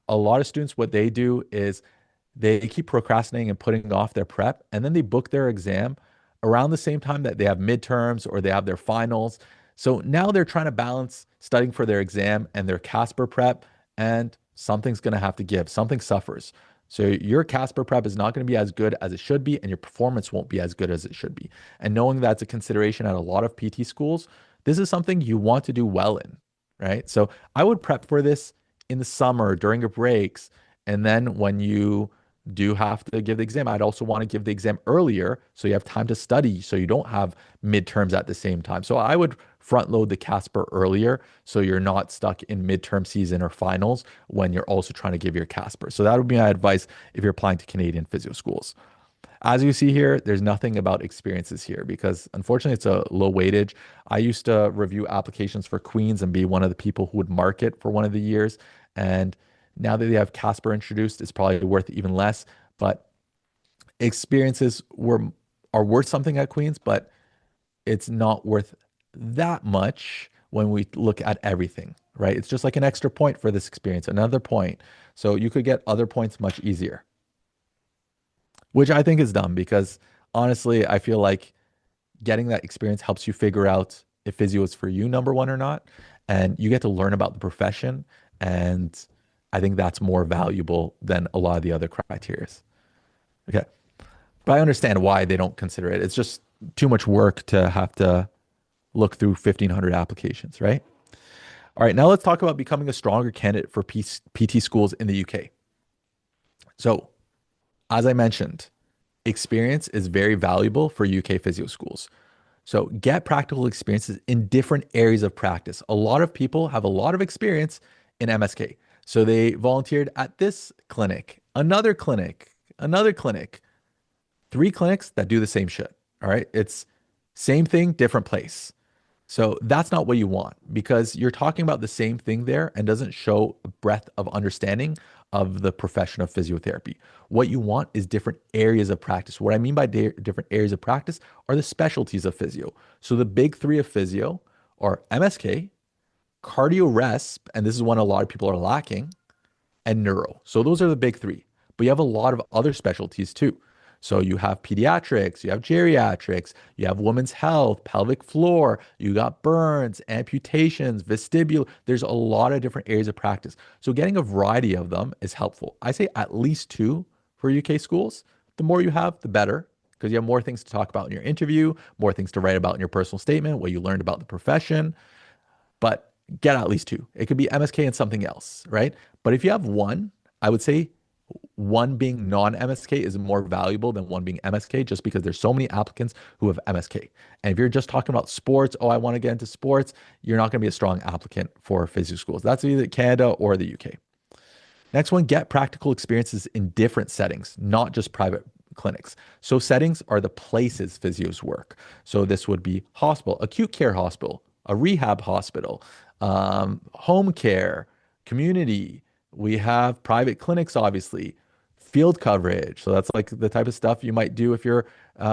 A lot of students, what they do is they keep procrastinating and putting off their prep, and then they book their exam around the same time that they have midterms or they have their finals. So now they're trying to balance studying for their exam and their Casper prep, and something's going to have to give. Something suffers. So your Casper prep is not going to be as good as it should be, and your performance won't be as good as it should be. And knowing that's a consideration at a lot of PT schools, this is something you want to do well in, right? So I would prep for this in the summer during your breaks. And then when you do have to give the exam, I'd also want to give the exam earlier so you have time to study so you don't have midterms at the same time. So I would front load the Casper earlier so you're not stuck in midterm season or finals when you're also trying to give your Casper. So that would be my advice if you're applying to Canadian physio schools. As you see here, there's nothing about experiences here because unfortunately it's a low weightage. I used to review applications for Queens and be one of the people who would mark it for one of the years. And now that they have Casper introduced, it's probably worth even less. But experiences are worth something at Queens, but it's not worth that much when we look at everything, right? It's just like an extra point for this experience, another point. So you could get other points much easier, which I think is dumb because honestly, I feel like getting that experience helps you figure out if physio is for you, number one, or not. And you get to learn about the profession. And I think that's more valuable than a lot of the other criteria. Okay. But I understand why they don't consider it. It's just too much work to have to look through 1,500 applications, right? All right, now let's talk about becoming a stronger candidate for PT schools in the UK. So, as I mentioned, experience is very valuable for UK physio schools. So, get practical experiences in different areas of practice. A lot of people have a lot of experience in MSK. So, they volunteered at this clinic, another clinic, three clinics that do the same shit. All right. It's same thing, different place. So that's not what you want because you're talking about the same thing there and doesn't show a breadth of understanding of the profession of physiotherapy. What you want is different areas of practice. What I mean by different areas of practice are the specialties of physio. So the big three of physio are MSK, cardio resp, and this is one a lot of people are lacking, and neuro. So those are the big three. But you have a lot of other specialties too. So you have pediatrics, you have geriatrics, you have women's health, pelvic floor, you got burns, amputations, vestibular. There's a lot of different areas of practice. So getting a variety of them is helpful. I say at least two for UK schools. The more you have, the better, because you have more things to talk about in your interview, more things to write about in your personal statement, what you learned about the profession, but get at least two. It could be MSK and something else, right? But if you have one, I would say one being non-MSK is more valuable than one being MSK just because there's so many applicants who have MSK. And if you're just talking about sports, oh, I want to get into sports, you're not going to be a strong applicant for physio schools. That's either Canada or the UK. Next one, get practical experiences in different settings, not just private clinics. So settings are the places physios work. So this would be hospital, acute care hospital, a rehab hospital, home care, community. We have private clinics, obviously, field coverage. So that's like the type of stuff you might do if you're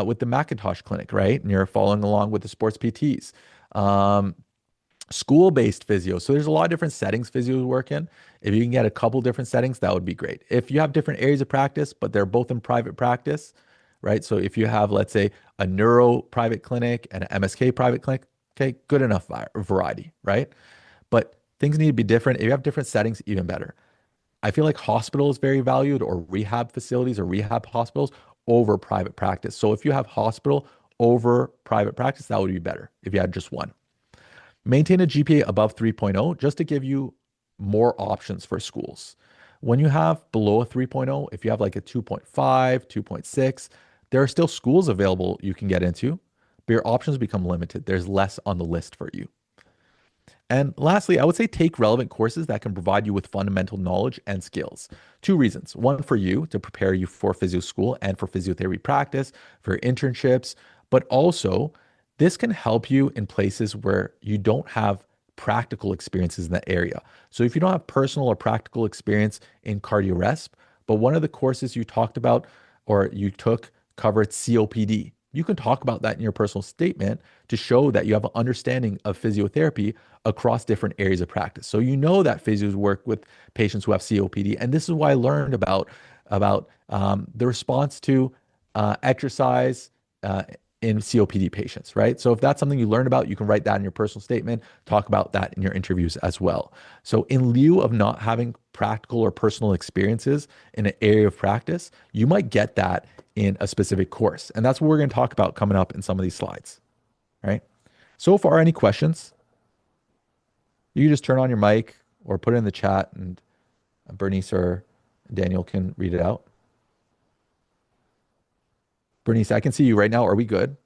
with the Macintosh clinic, right? And you're following along with the sports PTs. School-based physio. So there's a lot of different settings physios work in. If you can get a couple different settings, that would be great. If you have different areas of practice, but they're both in private practice, right? So if you have, let's say, a neuro private clinic and an MSK private clinic, okay, good enough variety, right? But things need to be different. If you have different settings, even better. I feel like hospital is very valued or rehab facilities or rehab hospitals over private practice. So if you have hospital over private practice, that would be better if you had just one. Maintain a GPA above 3.0 just to give you more options for schools. When you have below a 3.0, if you have like a 2.5, 2.6, there are still schools available you can get into, but your options become limited. There's less on the list for you. And lastly, I would say take relevant courses that can provide you with fundamental knowledge and skills. Two reasons. One, for you to prepare you for physio school and for physiotherapy practice, for internships, but also this can help you in places where you don't have practical experiences in that area. So if you don't have personal or practical experience in cardio resp, but one of the courses you talked about or you took covered COPD, you can talk about that in your personal statement to show that you have an understanding of physiotherapy across different areas of practice. So you know that physios work with patients who have COPD, and this is why I learned about the response to exercise in COPD patients, right? So if that's something you learn about, you can write that in your personal statement, talk about that in your interviews as well. So in lieu of not having practical or personal experiences in an area of practice, you might get that in a specific course. And that's what we're going to talk about coming up in some of these slides, right? So far, any questions? You can just turn on your mic or put it in the chat and Bernice or Daniel can read it out. Bernice, I can see you right now. Are we good?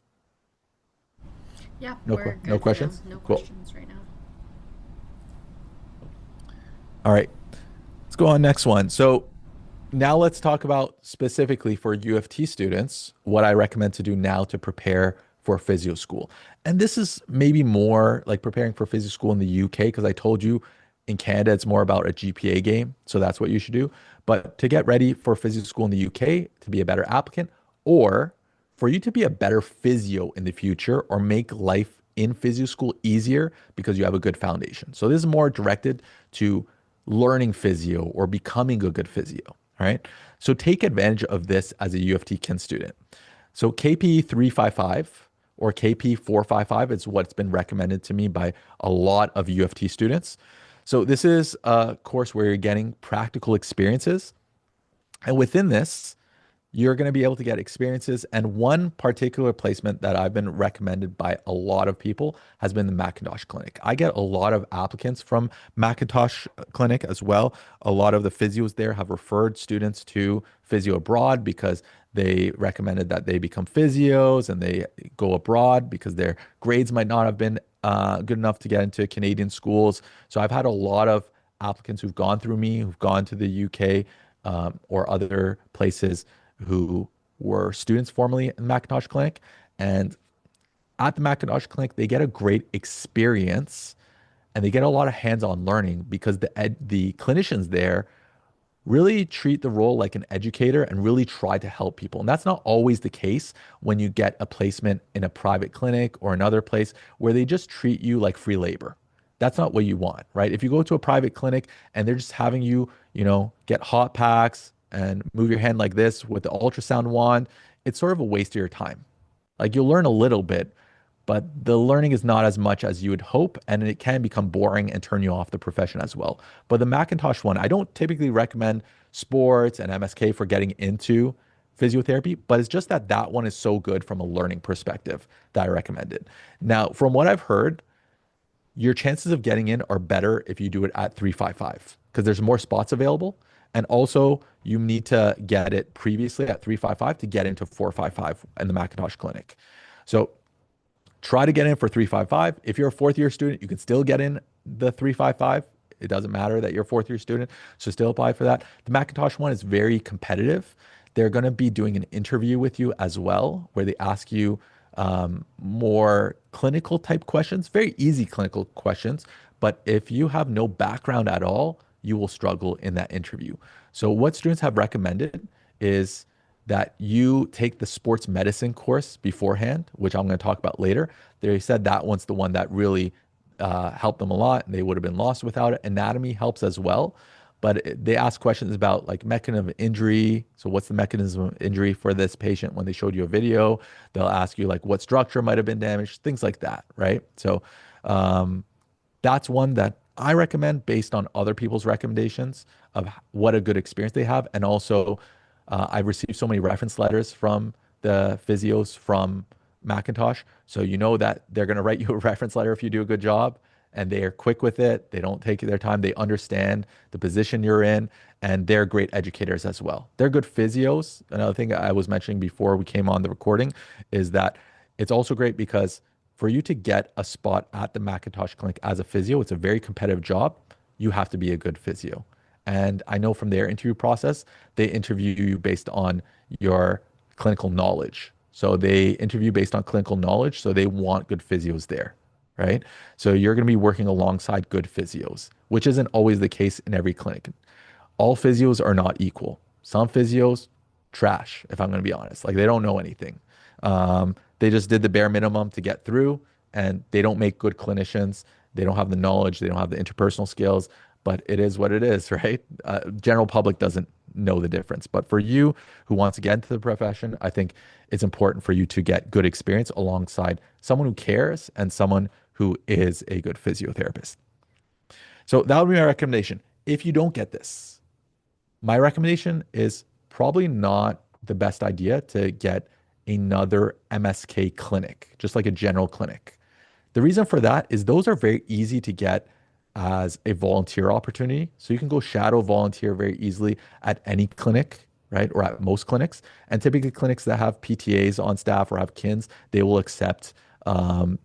Yeah, No, we're good no right questions? now. No Cool. questions right now. All right, let's go on next one. So now let's talk about specifically for UofT students, what I recommend to do now to prepare for physio school. And this is maybe more like preparing for physio school in the UK, because I told you in Canada, it's more about a GPA game. So that's what you should do. But to get ready for physio school in the UK, to be a better applicant, or for you to be a better physio in the future or make life in physio school easier because you have a good foundation. So this is more directed to learning physio or becoming a good physio. All right. So take advantage of this as a UofT Kin student. So KP 355 or KP 455 is what's been recommended to me by a lot of UofT students. So this is a course where you're getting practical experiences. And within this, you're going to be able to get experiences. And one particular placement that I've been recommended by a lot of people has been the Macintosh Clinic. I get a lot of applicants from Macintosh Clinic as well. A lot of the physios there have referred students to Physio Abroad because they recommended that they become physios and they go abroad because their grades might not have been good enough to get into Canadian schools. So I've had a lot of applicants who've gone through me, who've gone to the UK or other places who were students formerly in the Macintosh Clinic. And at the Macintosh Clinic, they get a great experience and they get a lot of hands-on learning because the clinicians there really treat the role like an educator and really try to help people. And that's not always the case when you get a placement in a private clinic or another place where they just treat you like free labor. That's not what you want, right? If you go to a private clinic and they're just having you, get hot packs and move your hand like this with the ultrasound wand, it's sort of a waste of your time. Like you'll learn a little bit, but the learning is not as much as you would hope, and it can become boring and turn you off the profession as well. But the Macintosh one, I don't typically recommend sports and MSK for getting into physiotherapy, but it's just that that one is so good from a learning perspective that I recommend it. Now, from what I've heard, your chances of getting in are better if you do it at 355 because there's more spots available. And also, you need to get it previously at 355 to get into 455 in the Macintosh Clinic. So try to get in for 355. If you're a fourth year student, you can still get in the 355. It doesn't matter that you're a fourth year student, so still apply for that. The Macintosh one is very competitive. They're going to be doing an interview with you as well, where they ask you more clinical type questions, very easy clinical questions. But if you have no background at all, you will struggle in that interview. So, what students have recommended is that you take the sports medicine course beforehand, which I'm going to talk about later. They said that one's the one that really helped them a lot, and they would have been lost without it. Anatomy helps as well, but they ask questions about like mechanism of injury. So, what's the mechanism of injury for this patient? When they showed you a video, they'll ask you like what structure might have been damaged, things like that, right? So, that's one that I recommend based on other people's recommendations of what a good experience they have. And also, I've received so many reference letters from the physios from Macintosh. So you know that they're going to write you a reference letter if you do a good job and they are quick with it. They don't take their time. They understand the position you're in and they're great educators as well. They're good physios. Another thing I was mentioning before we came on the recording is that it's also great because for you to get a spot at the Macintosh Clinic as a physio, it's a very competitive job. You have to be a good physio. And I know from their interview process, they interview you based on your clinical knowledge. So they interview based on clinical knowledge. So they want good physios there, right? So you're going to be working alongside good physios, which isn't always the case in every clinic. All physios are not equal. Some physios, trash, if I'm going to be honest. Like they don't know anything. They just did the bare minimum to get through, and they don't make good clinicians. They don't have the knowledge. They don't have the interpersonal skills. But it is what it is, right? General public doesn't know the difference. But for you who wants to get into the profession, I think it's important for you to get good experience alongside someone who cares and someone who is a good physiotherapist. So that would be my recommendation. If you don't get this, my recommendation is probably not the best idea to get another MSK clinic, just like a general clinic. The reason for that is those are very easy to get as a volunteer opportunity. So you can go shadow volunteer very easily at any clinic, right? Or at most clinics. And typically clinics that have PTAs on staff or have KINs, they will accept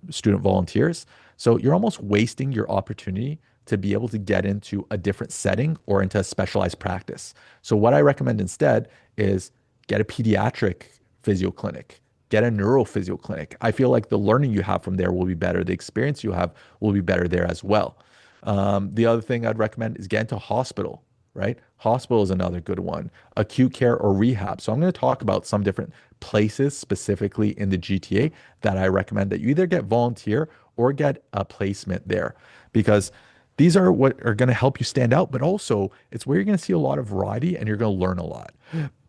student volunteers. So you're almost wasting your opportunity to be able to get into a different setting or into a specialized practice. So what I recommend instead is get a pediatric physio clinic, get a neurophysio clinic. I feel like the learning you have from there will be better. The experience you have will be better there as well. The other thing I'd recommend is get into hospital, right? Hospital is another good one, acute care or rehab. So I'm going to talk about some different places specifically in the GTA that I recommend that you either get volunteer or get a placement there because these are what are going to help you stand out, but also it's where you're going to see a lot of variety and you're going to learn a lot.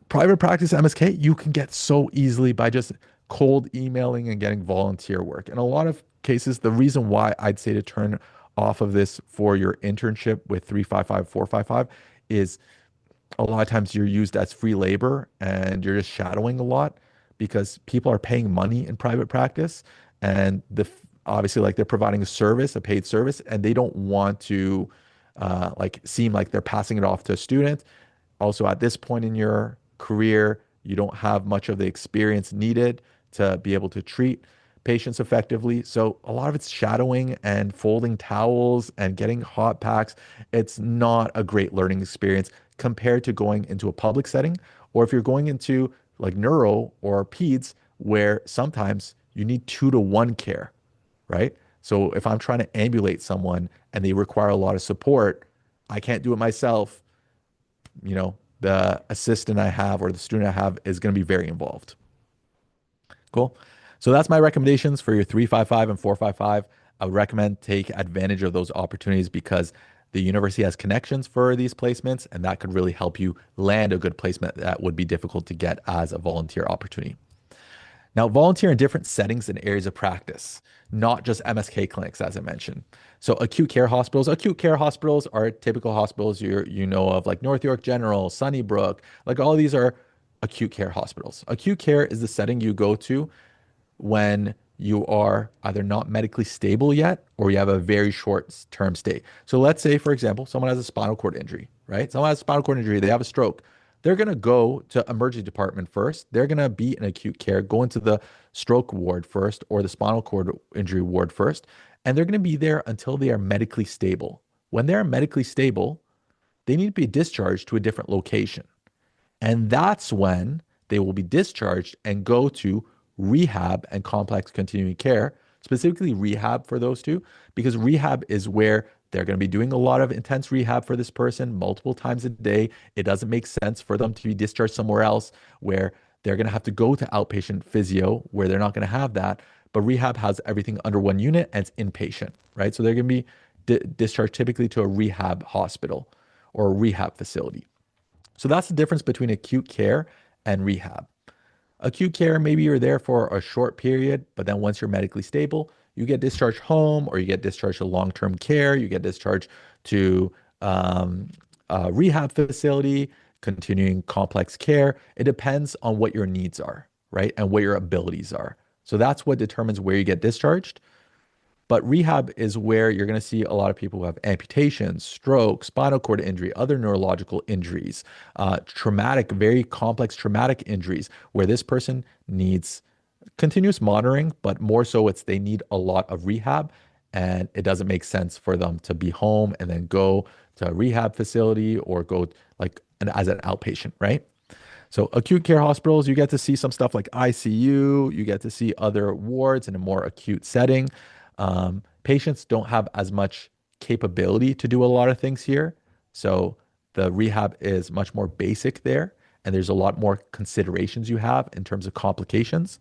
Private practice MSK, you can get so easily by just cold emailing and getting volunteer work. In a lot of cases, the reason why I'd say to turn off of this for your internship with 355, 455 is a lot of times you're used as free labor and you're just shadowing a lot because people are paying money in private practice and obviously like they're providing a service, a paid service, and they don't want to like seem like they're passing it off to a student. Also, at this point in your career, you don't have much of the experience needed to be able to treat patients effectively. So, a lot of it's shadowing and folding towels and getting hot packs. It's not a great learning experience compared to going into a public setting, or if you're going into like neuro or peds, where sometimes you need 2-to-1 care, right? So, if I'm trying to ambulate someone and they require a lot of support, I can't do it myself. The assistant I have or the student I have is going to be very involved. Cool. So that's my recommendations for your 355 and 455. I would recommend take advantage of those opportunities because the university has connections for these placements, and that could really help you land a good placement that would be difficult to get as a volunteer opportunity. Now, volunteer in different settings and areas of practice, not just MSK clinics, as I mentioned. So, acute care hospitals. Acute care hospitals are typical hospitals you know of, like North York General, Sunnybrook. Like all these are acute care hospitals. Acute care is the setting you go to when you are either not medically stable yet or you have a very short term stay. So let's say, for example, someone has a spinal cord injury, right? Someone has a spinal cord injury, they have a stroke. They're going to go to emergency department first. They're going to be in acute care, go into the stroke ward first or the spinal cord injury ward first, and they're going to be there until they are medically stable. When they're medically stable, they need to be discharged to a different location. And that's when they will be discharged and go to rehab and complex continuing care, specifically rehab for those two, because rehab is where they're going to be doing a lot of intense rehab for this person multiple times a day. It doesn't make sense for them to be discharged somewhere else where they're going to have to go to outpatient physio where they're not going to have that. But rehab has everything under one unit and it's inpatient, right? So they're going to be discharged typically to a rehab hospital or a rehab facility. So that's the difference between acute care and rehab. Acute care, maybe you're there for a short period, but then once you're medically stable, you get discharged home or you get discharged to long-term care, you get discharged to a rehab facility, continuing complex care. It depends on what your needs are, right? And what your abilities are. So that's what determines where you get discharged. But rehab is where you're going to see a lot of people who have amputations, strokes, spinal cord injury, other neurological injuries, traumatic, very complex traumatic injuries, where this person needs continuous monitoring, but more so it's they need a lot of rehab. And it doesn't make sense for them to be home and then go to a rehab facility or go like as an outpatient, right? So acute care hospitals, you get to see some stuff like ICU, you get to see other wards in a more acute setting. Patients don't have as much capability to do a lot of things here. So the rehab is much more basic there, and there's a lot more considerations you have in terms of complications.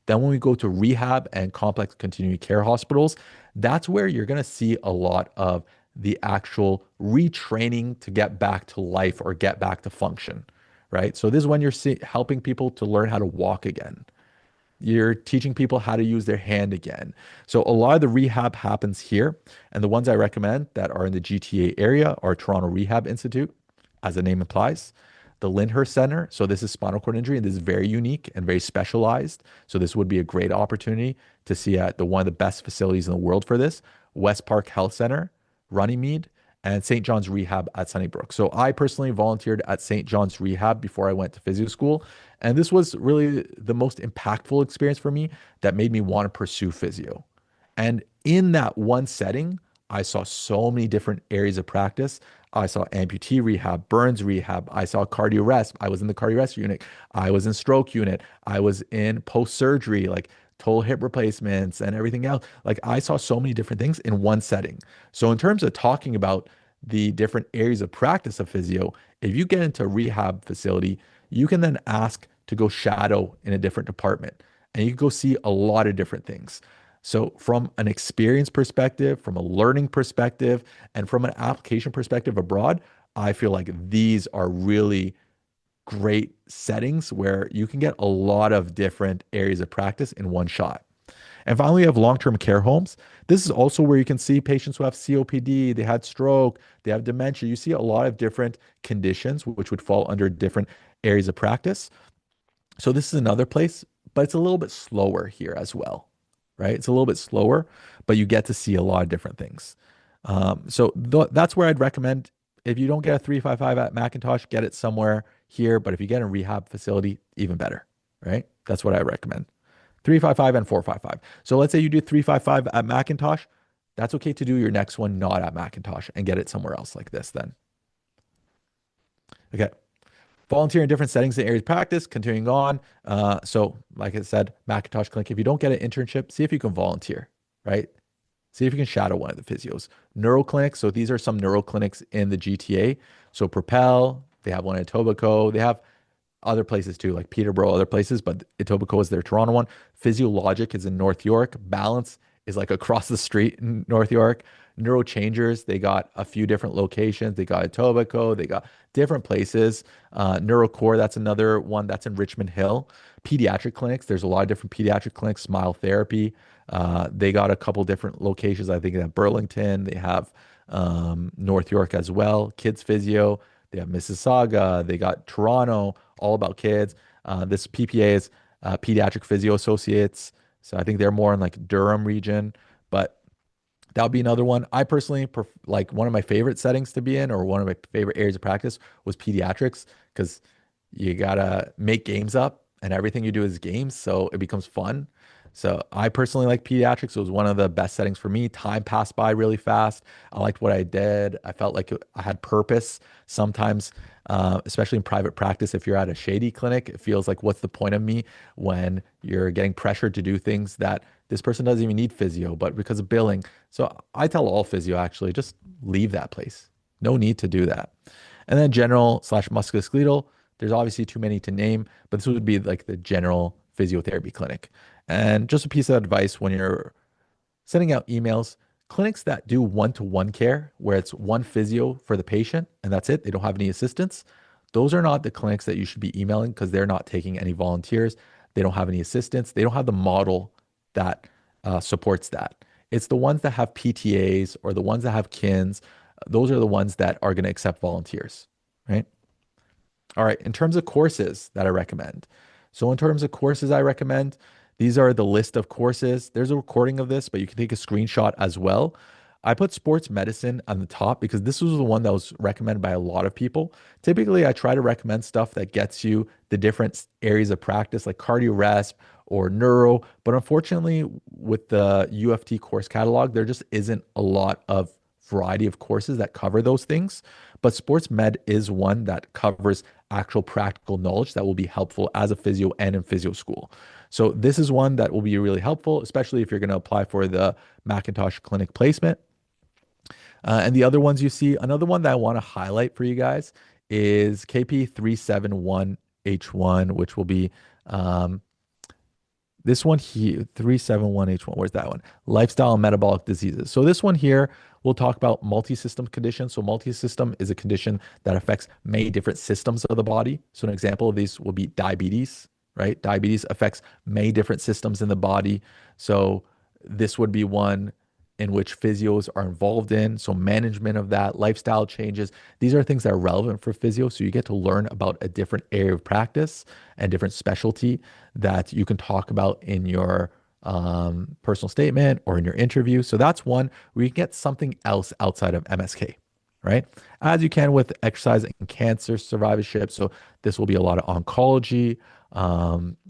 Then when we go to rehab and complex continuing care hospitals, that's where you're going to see a lot of the actual retraining to get back to life or get back to function, right? So this is when you're helping people to learn how to walk again. You're teaching people how to use their hand again. So a lot of the rehab happens here. And the ones I recommend that are in the GTA area are Toronto Rehab Institute, as the name implies, the Lyndhurst Center. So this is spinal cord injury, and this is very unique and very specialized. So this would be a great opportunity to see at the one of the best facilities in the world for this, West Park Health Center, Runnymede, and St. John's Rehab at Sunnybrook. So I personally volunteered at St. John's Rehab before I went to physio school. And this was really the most impactful experience for me that made me want to pursue physio. And in that one setting, I saw so many different areas of practice. I saw amputee rehab, burns rehab. I saw cardio rest. I was in the cardio rest unit. I was in stroke unit. I was in post surgery, like total hip replacements and everything else. Like I saw so many different things in one setting. So in terms of talking about the different areas of practice of physio, if you get into a rehab facility, you can then ask to go shadow in a different department and you can go see a lot of different things. So from an experience perspective, from a learning perspective, and from an application perspective abroad, I feel like these are really great settings where you can get a lot of different areas of practice in one shot. And finally, you have long-term care homes. This is also where you can see patients who have COPD, they had stroke, they have dementia. You see a lot of different conditions which would fall under different areas of practice. So this is another place, but it's a little bit slower here as well, right? It's a little bit slower, but you get to see a lot of different things. That's where I'd recommend if you don't get a 355 at Macintosh, get it somewhere here. But if you get a rehab facility, even better, right? That's what I recommend. 355 and 455. So let's say you do 355 at Macintosh. That's okay to do your next one not at Macintosh and get it somewhere else like this then. Okay. Volunteer in different settings and areas of practice, continuing on. So, like I said, Macintosh Clinic, if you don't get an internship, see if you can volunteer, right? See if you can shadow one of the physios. Neuro clinics, so these are some neuro clinics in the GTA. So Propel, they have one in Etobicoke. They have other places too, like Peterborough, other places, but Etobicoke is their Toronto one. Physiologic is in North York. Balance is like across the street in North York. Neurochangers, they got a few different locations. They got Etobicoke, they got different places. Neurocore, that's another one that's in Richmond Hill. Pediatric clinics, there's a lot of different pediatric clinics. Smile Therapy, they got a couple different locations. I think they have Burlington, they have North York as well. Kids Physio, they have Mississauga, they got Toronto, all about kids. This PPA is Pediatric Physio Associates. So I think they're more in like Durham region, but that would be another one. I personally like one of my favorite settings to be in, or one of my favorite areas of practice was pediatrics, because you gotta make games up and everything you do is games. So it becomes fun. So I personally like pediatrics. It was one of the best settings for me. Time passed by really fast. I liked what I did. I felt like I had purpose. Sometimes, especially in private practice, if you're at a shady clinic, it feels like, what's the point of me when you're getting pressured to do things that this person doesn't even need physio, but because of billing. So I tell all physio actually, just leave that place. No need to do that. And then general slash musculoskeletal, there's obviously too many to name, but this would be like the general physiotherapy clinic. And just a piece of advice when you're sending out emails, clinics that do one-to-one care, where it's one physio for the patient and that's it, they don't have any assistants, those are not the clinics that you should be emailing, because they're not taking any volunteers. They don't have any assistants. They don't have the model that supports that. It's the ones that have PTAs or the ones that have KINs. Those are the ones that are going to accept volunteers, right? All right, in terms of courses that I recommend. So in terms of courses I recommend, these are the list of courses. There's a recording of this, but you can take a screenshot as well. I put sports medicine on the top because this was the one that was recommended by a lot of people. Typically, I try to recommend stuff that gets you the different areas of practice like cardio resp or neuro. But unfortunately, with the UofT course catalog, there just isn't a lot of variety of courses that cover those things. But sports med is one that covers actual practical knowledge that will be helpful as a physio and in physio school. So this is one that will be really helpful, especially if you're going to apply for the Macintosh clinic placement. And the other ones you see, another one that I want to highlight for you guys is KP371H1, which will be this one here, 371H1. Where's that one? Lifestyle and metabolic diseases. So this one here, we'll talk about multi-system conditions. So multi-system is a condition that affects many different systems of the body. So an example of these will be diabetes, right? Diabetes affects many different systems in the body. So this would be one in which physios are involved in. So management of that, lifestyle changes. These are things that are relevant for physio. So you get to learn about a different area of practice and different specialty that you can talk about in your personal statement or in your interview. So that's one where you can get something else outside of MSK, right? As you can with exercise and cancer survivorship. So this will be a lot of oncology.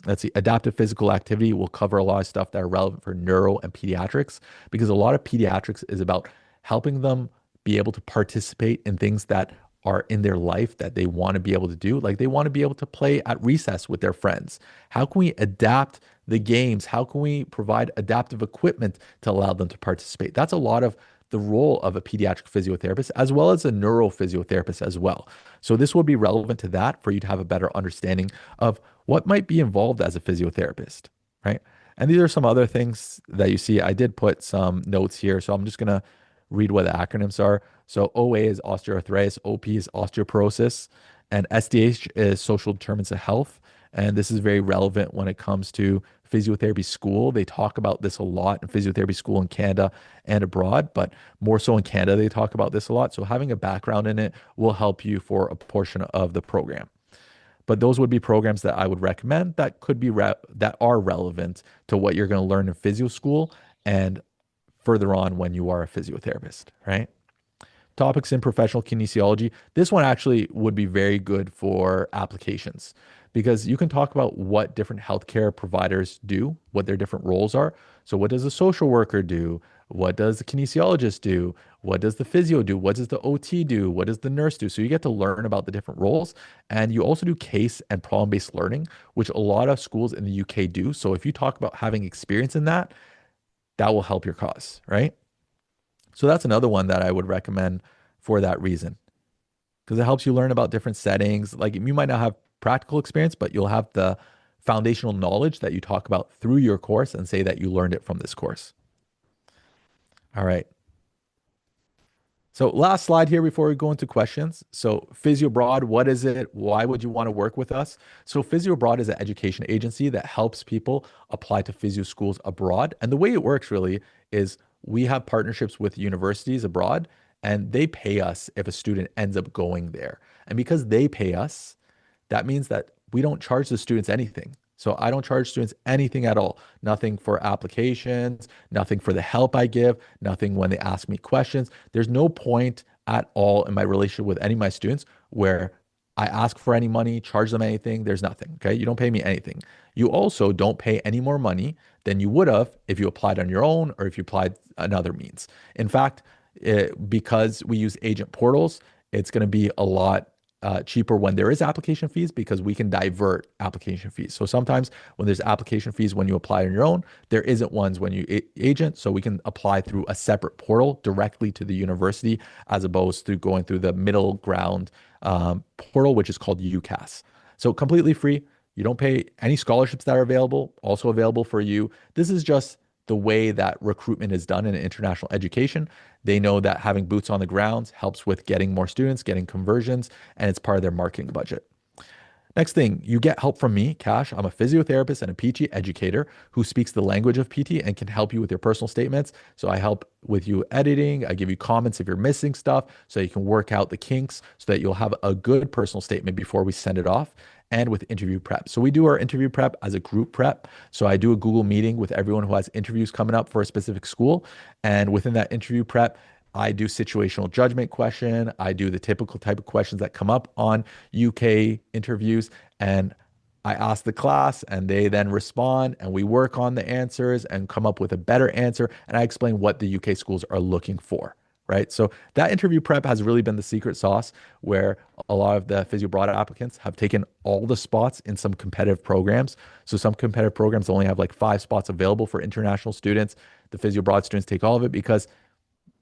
Let's see, adaptive physical activity will cover a lot of stuff that are relevant for neuro and pediatrics, because a lot of pediatrics is about helping them be able to participate in things that are in their life that they want to be able to do. Like they want to be able to play at recess with their friends. How can we adapt the games? How can we provide adaptive equipment to allow them to participate? That's a lot of the role of a pediatric physiotherapist, as well as a neurophysiotherapist as well. So this will be relevant to that for you to have a better understanding of what might be involved as a physiotherapist, right? And these are some other things that you see. I did put some notes here, so I'm just going to read what the acronyms are. So OA is osteoarthritis, OP is osteoporosis, and SDH is social determinants of health, And this is very relevant when it comes to physiotherapy school. They talk about this a lot in physiotherapy school in Canada and abroad, but more so in Canada, they talk about this a lot. So having a background in it will help you for a portion of the program. But those would be programs that I would recommend that could be that are relevant to what you're going to learn in physio school and further on when you are a physiotherapist, right? Topics in professional kinesiology. This one actually would be very good for applications because you can talk about what different healthcare providers do, what their different roles are. So, what does a social worker do? What does the kinesiologist do? What does the physio do? What does the OT do? What does the nurse do? So, you get to learn about the different roles. And you also do case and problem based learning, which a lot of schools in the UK do. So, if you talk about having experience in that, that will help your cause, right? So that's another one that I would recommend for that reason because it helps you learn about different settings. Like you might not have practical experience, but you'll have the foundational knowledge that you talk about through your course and say that you learned it from this course. All right. So last slide here before we go into questions. So Physio Abroad, what is it? Why would you want to work with us? So Physio Abroad is an education agency that helps people apply to physio schools abroad. And the way it works really is we have partnerships with universities abroad and they pay us if a student ends up going there. And because they pay us, that means that we don't charge the students anything. So I don't charge students anything at all. Nothing for applications, nothing for the help I give, nothing when they ask me questions. There's no point at all in my relationship with any of my students where I ask for any money, charge them anything. There's nothing. Okay. You don't pay me anything. You also don't pay any more money than you would have if you applied on your own or if you applied another means. In fact, because we use agent portals, it's going to be a lot cheaper when there is application fees because we can divert application fees. So sometimes when there's application fees when you apply on your own, there isn't ones when you agent. So we can apply through a separate portal directly to the university as opposed to going through the middle ground portal, which is called UCAS. So completely free. You don't pay any scholarships that are available, also available for you. This is just the way that recruitment is done in international education. They know that having boots on the ground helps with getting more students, getting conversions, and it's part of their marketing budget. Next thing, you get help from me, Kash. I'm a physiotherapist and a PT educator who speaks the language of PT and can help you with your personal statements. So I help with you editing. I give you comments if you're missing stuff so you can work out the kinks so that you'll have a good personal statement before we send it off and with interview prep. So we do our interview prep as a group prep. So I do a Google meeting with everyone who has interviews coming up for a specific school. And within that interview prep, I do situational judgment question. I do the typical type of questions that come up on UK interviews. And I ask the class and they then respond and we work on the answers and come up with a better answer. And I explain what the UK schools are looking for. Right. So that interview prep has really been the secret sauce where a lot of the Physio Abroad applicants have taken all the spots in some competitive programs. So some competitive programs only have like 5 spots available for international students. The Physio Abroad students take all of it because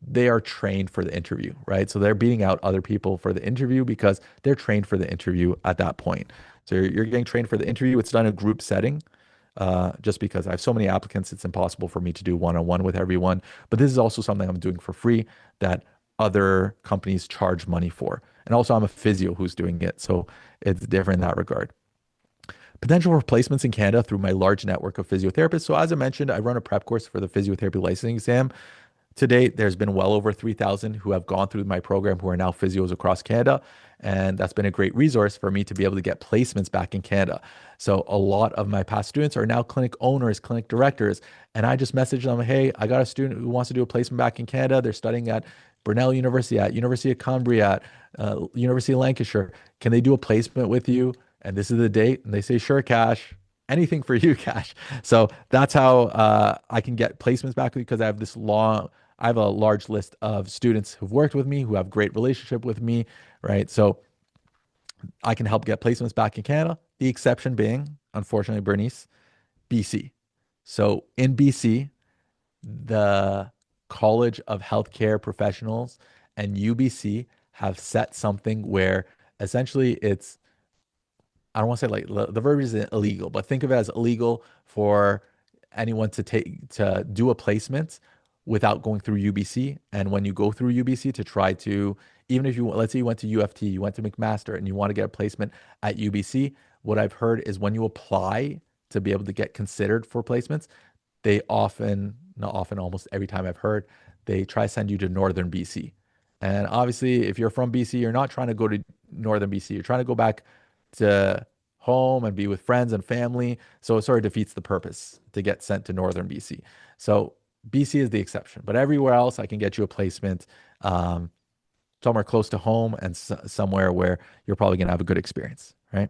they are trained for the interview, right? So they're beating out other people for the interview because they're trained for the interview at that point. So you're getting trained for the interview. It's done in a group setting. Just because I have so many applicants, it's impossible for me to do one-on-one with everyone. But this is also something I'm doing for free that other companies charge money for. And also I'm a physio who's doing it. So it's different in that regard. Potential replacements in Canada through my large network of physiotherapists. So as I mentioned, I run a prep course for the physiotherapy licensing exam. To date, there's been well over 3,000 who have gone through my program who are now physios across Canada. And that's been a great resource for me to be able to get placements back in Canada. So a lot of my past students are now clinic owners, clinic directors. And I just message them, hey, I got a student who wants to do a placement back in Canada. They're studying at Brunel University, at University of Cumbria, at University of Lancashire. Can they do a placement with you? And this is the date. And they say, sure, Kash. Anything for you, Kash. So that's how I can get placements back because I have a large list of students who've worked with me, who have great relationship with me, right? So I can help get placements back in Canada. The exception being, unfortunately, Bernice, BC. So in BC, the College of Healthcare Professionals and UBC have set something where essentially I don't want to say like the verb is illegal, but think of it as illegal for anyone to do a placement without going through UBC. And when you go through UBC to try to, even if let's say you went to UofT, you went to McMaster and you want to get a placement at UBC, what I've heard is when you apply to be able to get considered for placements, they often, not often, almost every time I've heard, they try to send you to northern BC. And obviously, if you're from BC, you're not trying to go to northern BC. You're trying to go back to home and be with friends and family. So it sort of defeats the purpose to get sent to northern BC. So BC is the exception, but everywhere else, I can get you a placement um, somewhere close to home and somewhere where you're probably going to have a good experience, right?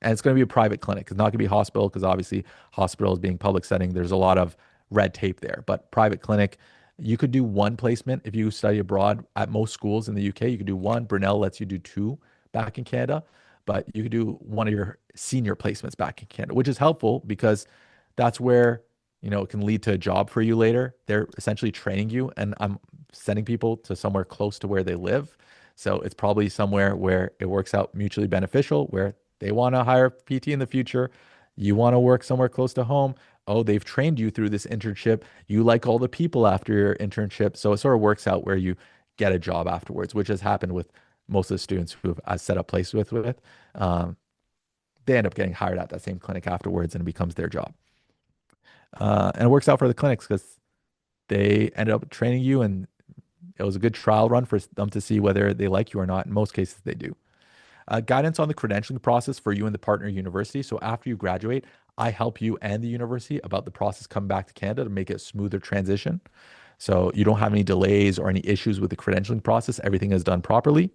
And it's going to be a private clinic. It's not going to be hospital because obviously hospitals being public setting, there's a lot of red tape there. But private clinic, you could do one placement if you study abroad at most schools in the UK. You could do one. Brunel lets you do two back in Canada, but you could do one of your senior placements back in Canada, which is helpful because that's where it can lead to a job for you later. They're essentially training you, and I'm sending people to somewhere close to where they live. So it's probably somewhere where it works out mutually beneficial, where they want to hire PT in the future. You want to work somewhere close to home. Oh, they've trained you through this internship. You like all the people after your internship. So it sort of works out where you get a job afterwards, which has happened with most of the students who I've set up place with. Um, they end up getting hired at that same clinic afterwards and it becomes their job. And it works out for the clinics because they ended up training you and it was a good trial run for them to see whether they like you or not. In most cases, they do. Guidance on the credentialing process for you and the partner university. So after you graduate, I help you and the university about the process coming back to Canada to make it a smoother transition. So you don't have any delays or any issues with the credentialing process. Everything is done properly.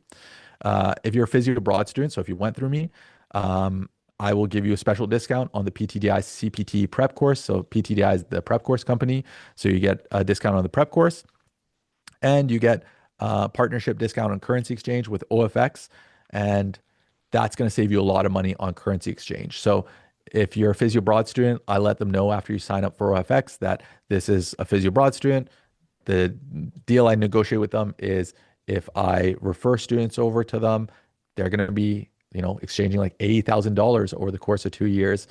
If you're a Physio Abroad student, so if you went through me, I will give you a special discount on the PTDI CPT prep course. So PTDI is the prep course company. So you get a discount on the prep course and you get a partnership discount on currency exchange with OFX. And that's going to save you a lot of money on currency exchange. So if you're a Physio Abroad student, I let them know after you sign up for OFX that this is a Physio Abroad student. The deal I negotiate with them is if I refer students over to them, they're going to be, exchanging like $80,000 over the course of 2 years.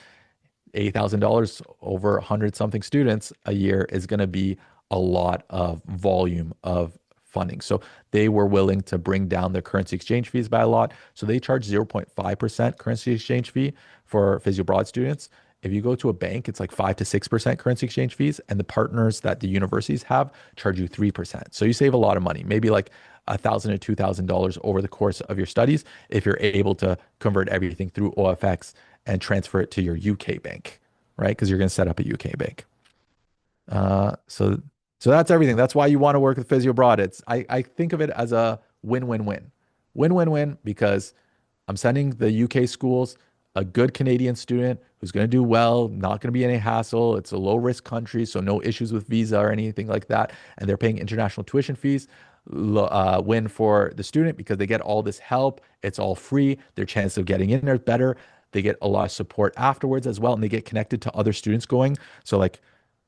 $80,000 over 100 something students a year is going to be a lot of volume of funding. So they were willing to bring down their currency exchange fees by a lot. So they charge 0.5% currency exchange fee for Physio Abroad students. If you go to a bank, it's like 5 to 6% currency exchange fees, and the partners that the universities have charge you 3%. So you save a lot of money, maybe like $1,000 to $2,000 over the course of your studies if you're able to convert everything through OFX and transfer it to your UK bank, right? Because you're going to set up a UK bank. So that's everything. That's why you want to work with Physio Abroad. I think of it as a win-win-win. Win-win-win because I'm sending the UK schools a good Canadian student who's going to do well, not going to be any hassle. It's a low-risk country, so no issues with visa or anything like that. And they're paying international tuition fees. Win for the student because they get all this help. It's all free. Their chance of getting in there is better. They get a lot of support afterwards as well, and they get connected to other students going. So like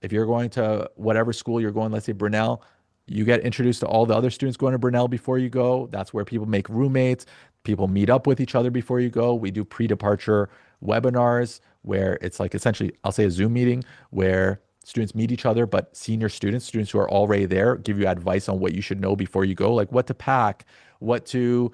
if you're going to whatever school you're going, let's say Brunel, you get introduced to all the other students going to Brunel before you go. That's where people make roommates. People meet up with each other before you go. We do pre-departure webinars where it's like essentially, I'll say a Zoom meeting where students meet each other, but senior students who are already there, give you advice on what you should know before you go, like what to pack, where to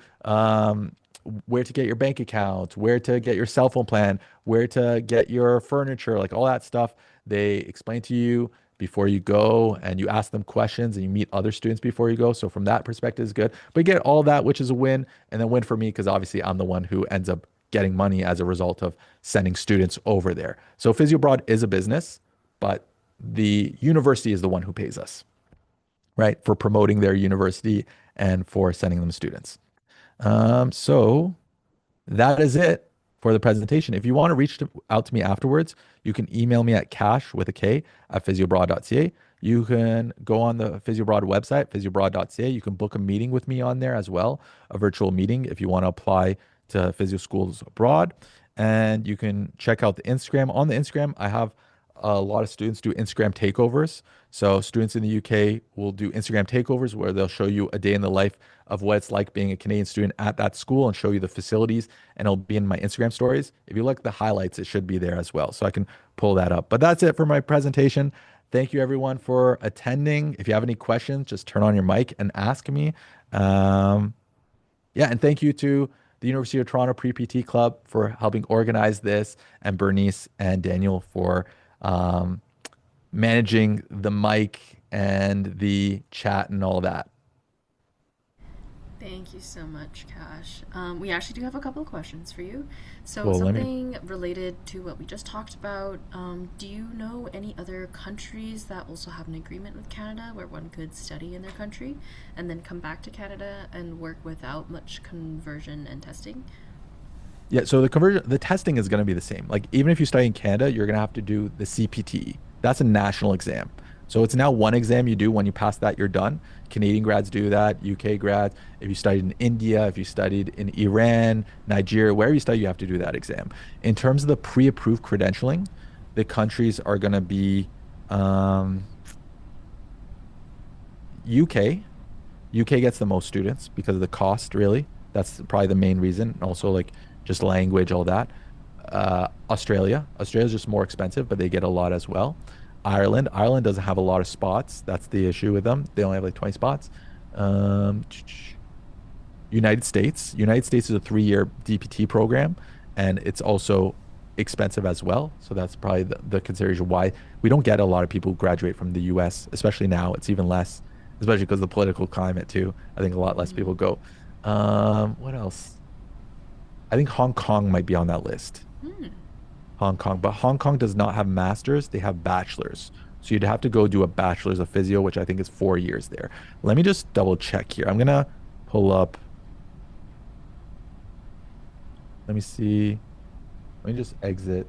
get your bank account, where to get your cell phone plan, where to get your furniture, like all that stuff. They explain to you before you go and you ask them questions and you meet other students before you go. So from that perspective is good, but you get all that, which is a win, and then win for me because obviously I'm the one who ends up getting money as a result of sending students over there. So Physio Abroad is a business, but the university is the one who pays us, right? For promoting their university and for sending them students. So that is it for the presentation. If you want to reach out to me afterwards, you can email me at cash with a K at physioabroad.ca. You can go on the Physio Abroad website, physioabroad.ca. You can book a meeting with me on there as well, a virtual meeting if you want to apply to physio schools abroad. And you can check out the Instagram. On the Instagram, I have a lot of students do Instagram takeovers. So students in the UK will do Instagram takeovers where they'll show you a day in the life of what it's like being a Canadian student at that school and show you the facilities, and it'll be in my Instagram stories. If you look at the highlights, it should be there as well. So I can pull that up. But that's it for my presentation. Thank you everyone for attending. If you have any questions, just turn on your mic and ask me. Yeah, and thank you to the University of Toronto Pre-PT Club for helping organize this, and Bernice and Daniel for um, managing the mic and the chat and all that. Thank you so much, Kash. We actually do have a couple of questions for you. So, Well, let me something related to what we just talked about. Do you know any other countries that also have an agreement with Canada where one could study in their country and then come back to Canada and work without much conversion and testing? Yeah, so the testing is going to be the same. Like even if you study in Canada, you're going to have to do the CPT. That's a national exam. So it's now one exam you do. When you pass that, you're done. Canadian grads do that, UK grads. If you studied in India, if you studied in Iran, Nigeria, wherever you study, you have to do that exam. In terms of the pre-approved credentialing, the countries are going to be um, UK. UK gets the most students because of the cost, really. That's probably the main reason. Also, like just language, all that. Australia. Australia's just more expensive, but they get a lot as well. Ireland. Ireland doesn't have a lot of spots. That's the issue with them. They only have like 20 spots. Um, United States. United States is a 3-year DPT program, and it's also expensive as well. So that's probably the consideration why we don't get a lot of people who graduate from the US, especially now. It's even less, especially because of the political climate too. I think a lot less people go. What else? I think Hong Kong might be on that list. Hmm. Hong Kong, but Hong Kong does not have masters, they have bachelors. So you'd have to go do a bachelor's of physio, which I think is 4 years there. Let me just double check here. I'm gonna pull up, let me see. Let me just exit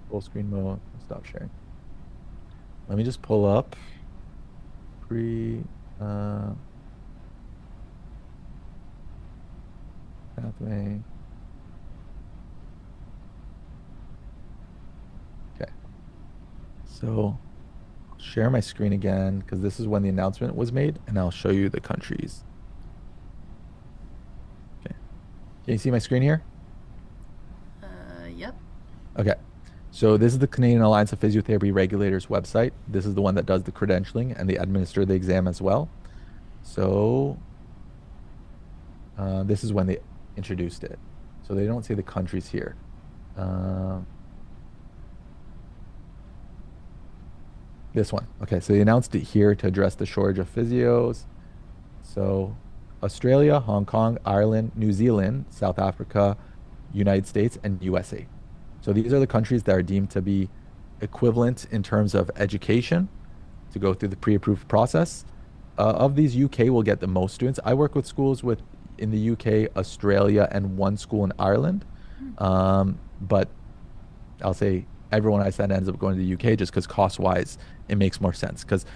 full screen mode, stop sharing. Let me just pull up pre uh pathway. Okay. So I'll share my screen again because this is when the announcement was made, and I'll show you the countries. Okay. Can you see my screen here? Yep. Okay. So this is the Canadian Alliance of Physiotherapy Regulators website. This is the one that does the credentialing and they administer the exam as well. So this is when they introduced it. So they don't say the countries here. Um, this one. Okay, so they announced it here to address the shortage of physios. So Australia, Hong Kong, Ireland, New Zealand, South Africa, United States, and USA. So these are the countries that are deemed to be equivalent in terms of education to go through the pre-approved process. Of these, UK will get the most students. I work with schools with in the UK, Australia, and one school in Ireland. But I'll say everyone I send ends up going to the UK just because cost-wise, it makes more sense. Because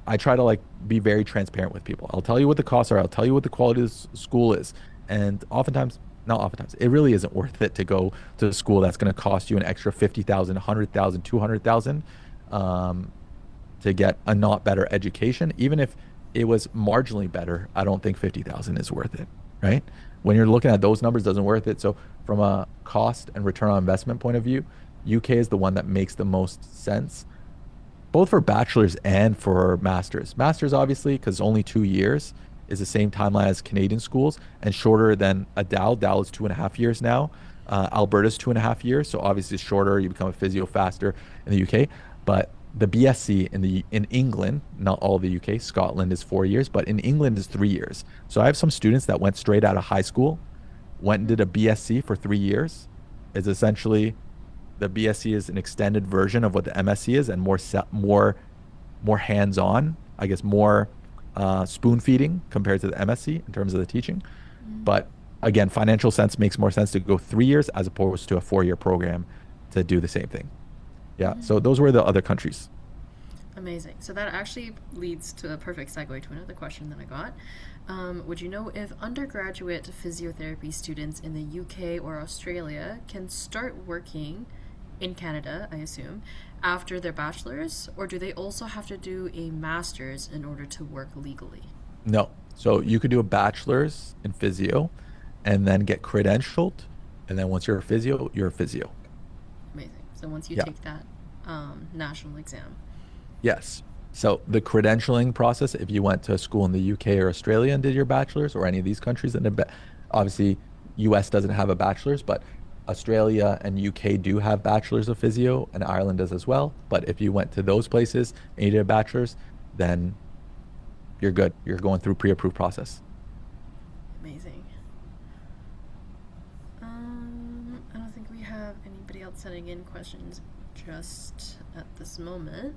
I try to like be very transparent with people. I'll tell you what the costs are. I'll tell you what the quality of the school is. And oftentimes, not oftentimes, it really isn't worth it to go to a school that's going to cost you an extra 50,000, 100,000, 200,000 to get a not better education. Even if it was marginally better, I don't think 50,000 is worth it, right? When you're looking at those numbers, it doesn't worth it. So from a cost and return on investment point of view, UK is the one that makes the most sense, both for bachelor's and for master's. Master's, obviously, because only 2 years, is the same timeline as Canadian schools and shorter than a Dow. Dow is 2.5 years now. Alberta's 2.5 years. So obviously it's shorter. You become a physio faster in the UK. But the BSc in England, not all of the UK, Scotland is 4 years, but in England is 3 years. So I have some students that went straight out of high school, went and did a BSc for 3 years. Is essentially the BSc is an extended version of what the MSc is and more hands-on, I guess more spoon feeding compared to the MSc in terms of the teaching. But again, financial sense makes more sense to go 3 years as opposed to a 4-year program to do the same thing. Yeah. So those were the other countries. Amazing. So that actually leads to a perfect segue to another question that I got. Would you know if undergraduate physiotherapy students in the UK or Australia can start working in Canada, I assume, after their bachelor's, or do they also have to do a master's in order to work legally? No. So you could do a bachelor's in physio and then get credentialed. And then once you're a physio, you're a physio. Amazing. So once you Yeah. take that national exam. Yes. So the credentialing process, if you went to a school in the UK or Australia and did your bachelor's or any of these countries and Obviously, US doesn't have a bachelor's, but Australia and UK do have bachelors of physio, and Ireland does as well. But if you went to those places and you did a bachelor's, then you're good. You're going through pre-approved process. Amazing. I don't think we have anybody else sending in questions just at this moment.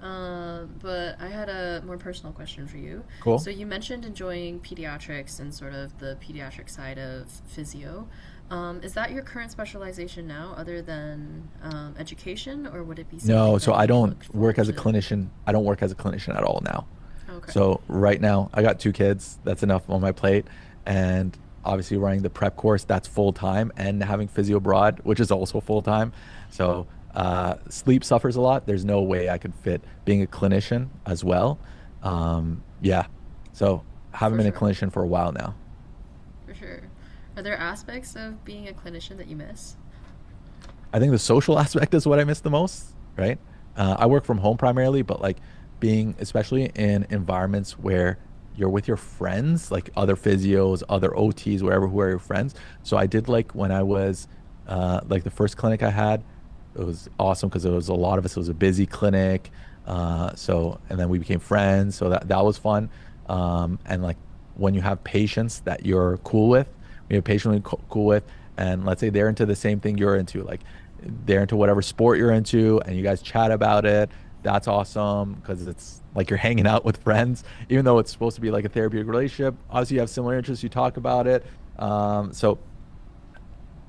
But I had a more personal question for you. Cool. So you mentioned enjoying pediatrics and sort of the pediatric side of physio. Is that your current specialization now, other than education, or would it be something No, so that I you don't look work forward as a to? clinician. I don't work as a clinician at all now. Okay, So right now, I got two kids. That's enough on my plate. And obviously running the prep course, that's full time, and having Physio Abroad, which is also full time. So sleep suffers a lot. There's no way I could fit being a clinician as well. Yeah. So haven't for been a sure, clinician for a while now. for sure. Are there aspects of being a clinician that you miss? I think the social aspect is what I miss the most, right? I work from home primarily, but like being, especially in environments where you're with your friends, like other physios, other OTs, wherever, who are your friends. So I did like when I was like the first clinic I had, it was awesome because it was a lot of us. It was a busy clinic. And then we became friends. So that was fun. And like when you have patients that you're cool with, you have patients cool with, and let's say they're into the same thing you're into, like they're into whatever sport you're into and you guys chat about it. That's awesome because it's like you're hanging out with friends, even though it's supposed to be like a therapeutic relationship. Obviously, you have similar interests, you talk about it. So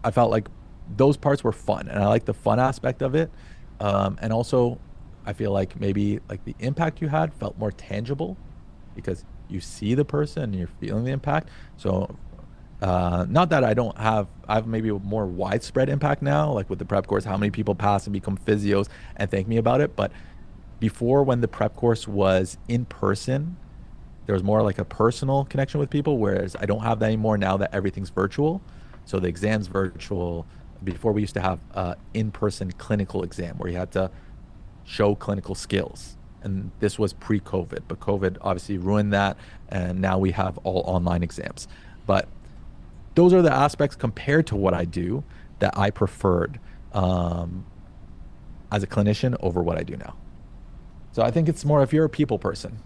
I felt like those parts were fun and I like the fun aspect of it. And also, I feel like maybe like the impact you had felt more tangible because you see the person and you're feeling the impact. So not that I have maybe a more widespread impact now, like with the prep course, how many people pass and become physios and thank me about it. But before, when the prep course was in person, there was more like a personal connection with people, whereas I don't have that anymore now that everything's virtual. So the exam's virtual. Before, we used to have in-person clinical exam where you had to show clinical skills. And this was pre-COVID, but COVID obviously ruined that. And now we have all online exams. But those are the aspects compared to what I do that I preferred um, as a clinician over what I do now. So I think it's more if you're a people person,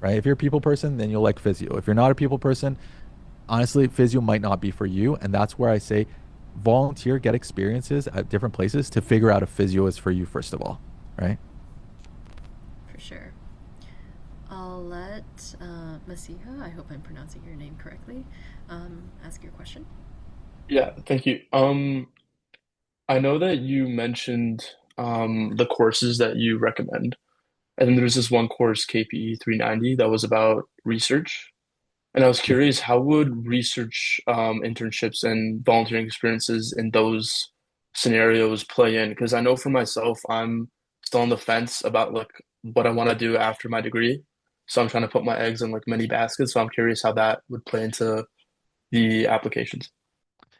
right? If you're a people person, then you'll like physio. If you're not a people person, honestly, physio might not be for you. And that's where I say volunteer, get experiences at different places to figure out if physio is for you, first of all, right? For sure. I'll let Masiha, I hope I'm pronouncing your name correctly, ask your question. Yeah, thank you. I know that you mentioned the courses that you recommend. And then there's this one course, KPE 390, that was about research. And I was Yeah. curious, how would research internships and volunteering experiences in those scenarios play in? Because I know for myself, I'm still on the fence about like what I want to do after my degree. So I'm trying to put my eggs in like many baskets. So I'm curious how that would play into the applications.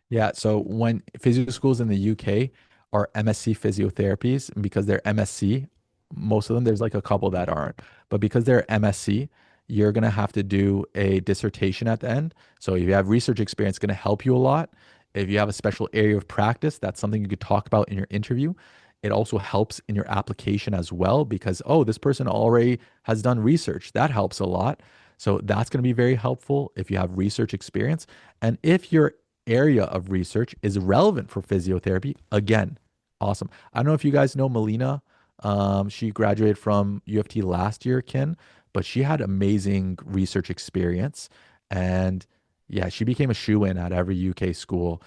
Yeah, so when physio schools in the UK are MSc physiotherapies, and because they're MSc, most of them, there's like a couple that aren't, but because they're MSc, you're gonna have to do a dissertation at the end. So if you have research experience, it's gonna help you a lot. If you have a special area of practice, that's something you could talk about in your interview. It also helps in your application as well because, oh, this person already has done research. That helps a lot. So that's going to be very helpful if you have research experience. And if your area of research is relevant for physiotherapy, again, awesome. I don't know if you guys know Melina. She graduated from UofT last year, Kin, but she had amazing research experience. And yeah, she became a shoe-in at every UK school.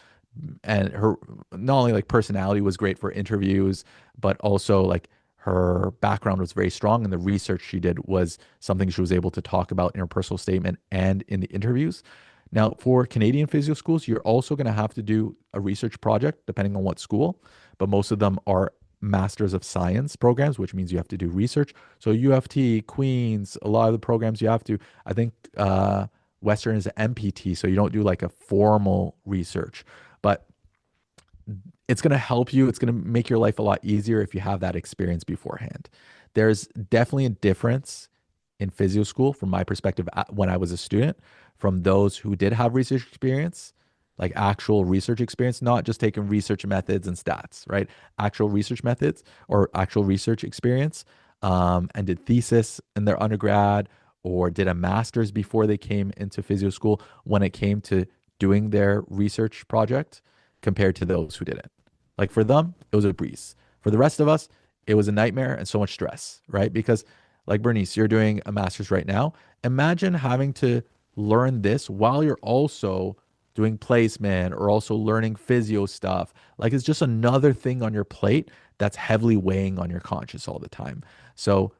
And her not only like personality was great for interviews, but also like her background was very strong and the research she did was something she was able to talk about in her personal statement and in the interviews. Now, for Canadian physio schools, you're also going to have to do a research project depending on what school, but most of them are Masters of Science programs, which means you have to do research. So UofT, Queens, a lot of the programs you have to, I think Western is MPT, so you don't do like a formal research, but it's going to help you. It's going to make your life a lot easier if you have that experience beforehand. There's definitely a difference in physio school, from my perspective, when I was a student, from those who did have research experience, like actual research experience, not just taking research methods and stats, right? Actual research methods or actual research experience, and did thesis in their undergrad or did a master's before they came into physio school when it came to doing their research project compared to those who didn't. Like for them, it was a breeze. For the rest of us, it was a nightmare and so much stress, right? Because, like Bernice, you're doing a master's right now. Imagine having to learn this while you're also doing placement or also learning physio stuff. Like it's just another thing on your plate that's heavily weighing on your conscience all the time. So,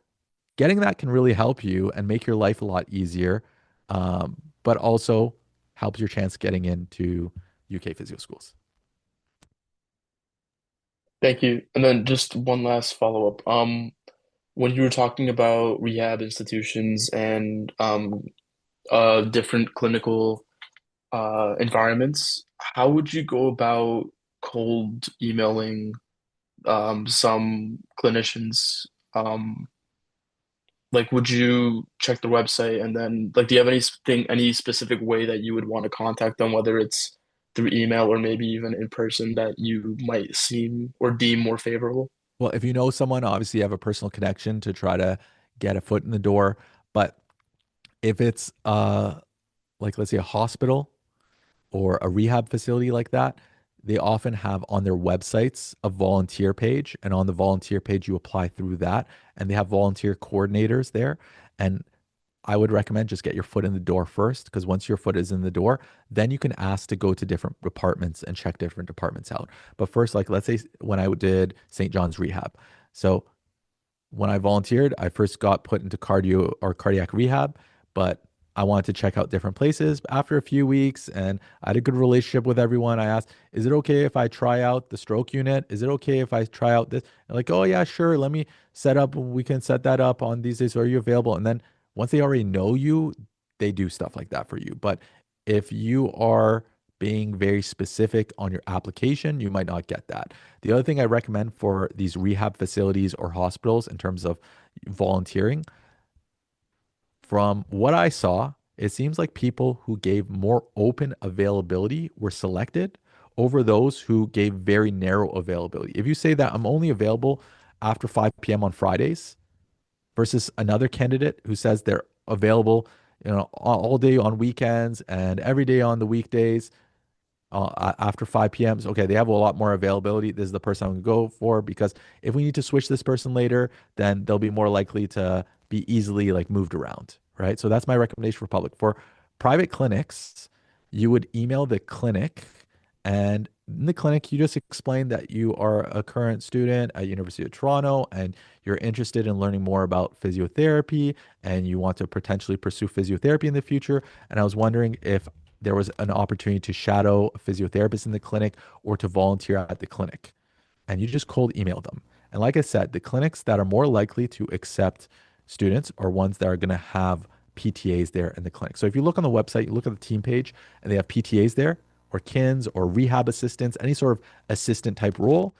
getting that can really help you and make your life a lot easier, but also helps your chance getting into UK physio schools. Thank you. And then just one last follow-up. When you were talking about rehab institutions and different clinical environments, how would you go about cold emailing some clinicians? Um, like, would you check their website and then, like, do you have any specific way that you would want to contact them, whether it's through email or maybe even in person that you might seem or deem more favorable? Well, if you know someone, obviously you have a personal connection to try to get a foot in the door. But if it's like let's say a hospital or a rehab facility like that, they often have on their websites a volunteer page. And on the volunteer page, you apply through that. And they have volunteer coordinators there. And I would recommend just get your foot in the door first, because once your foot is in the door, then you can ask to go to different departments and check different departments out. But first, like let's say when I did St. John's Rehab. So when I volunteered, I first got put into cardio or cardiac rehab, but I wanted to check out different places after a few weeks and I had a good relationship with everyone. I asked, is it okay if I try out the stroke unit? Is it okay if I try out this? And like, oh yeah, sure. Let me set up, we can set that up on these days. Are you available? And then once they already know you, they do stuff like that for you. But if you are being very specific on your application, you might not get that. The other thing I recommend for these rehab facilities or hospitals in terms of volunteering, from what I saw, it seems like people who gave more open availability were selected over those who gave very narrow availability. If you say that I'm only available after 5 p.m. on Fridays versus another candidate who says they're available, all day on weekends and every day on the weekdays, after 5 p.m. So, okay, they have a lot more availability. This is the person I'm going to go for because if we need to switch this person later, then they'll be more likely to be easily like moved around, right? So that's my recommendation for public. For private clinics, you would email the clinic, and in the clinic, you just explain that you are a current student at University of Toronto and you're interested in learning more about physiotherapy and you want to potentially pursue physiotherapy in the future. And I was wondering if there was an opportunity to shadow a physiotherapist in the clinic or to volunteer at the clinic. And you just cold email them. And like I said, the clinics that are more likely to accept students are ones that are going to have PTAs there in the clinic. So if you look on the website, you look at the team page and they have PTAs there or KINs or rehab assistants, any sort of assistant type role,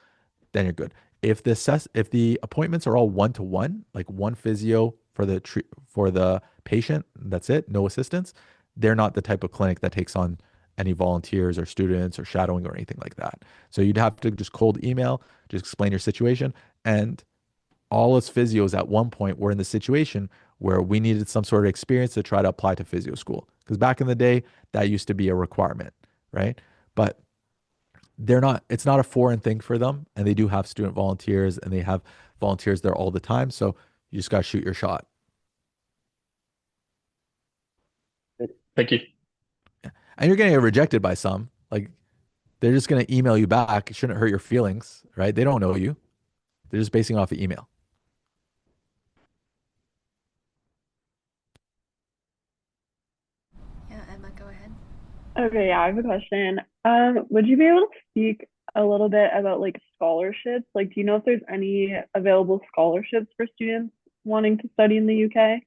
then you're good. If the appointments are all one to one, like one physio for for the patient, that's it, no assistance, they're not the type of clinic that takes on any volunteers or students or shadowing or anything like that. So you'd have to just cold email, just explain your situation. And all us physios at one point were in the situation where we needed some sort of experience to try to apply to physio school. Because back in the day, that used to be a requirement, right? But it's not a foreign thing for them. And they do have student volunteers and they have volunteers there all the time. So you just got to shoot your shot. Thank you. And you're going to get rejected by some. Like they're just going to email you back. It shouldn't hurt your feelings, right? They don't know you. They're just basing off the email. Yeah, Emma, go ahead. Okay, yeah, I have a question. Would you be able to speak a little bit about like scholarships? Like, do you know if there's any available scholarships for students wanting to study in the UK?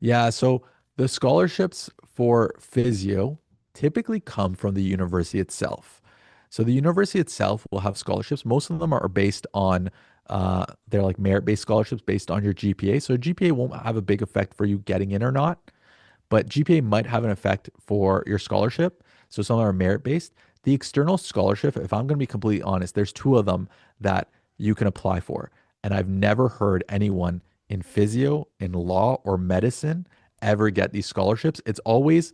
Yeah, so the scholarships for physio typically come from the university itself. So the university itself will have scholarships. Most of them are based on They're like merit-based scholarships based on your GPA. So GPA won't have a big effect for you getting in or not, but GPA might have an effect for your scholarship. So some are merit based. The external scholarship, if I'm going to be completely honest, there's two of them that you can apply for. And I've never heard anyone in physio, in law, or medicine ever get these scholarships. It's always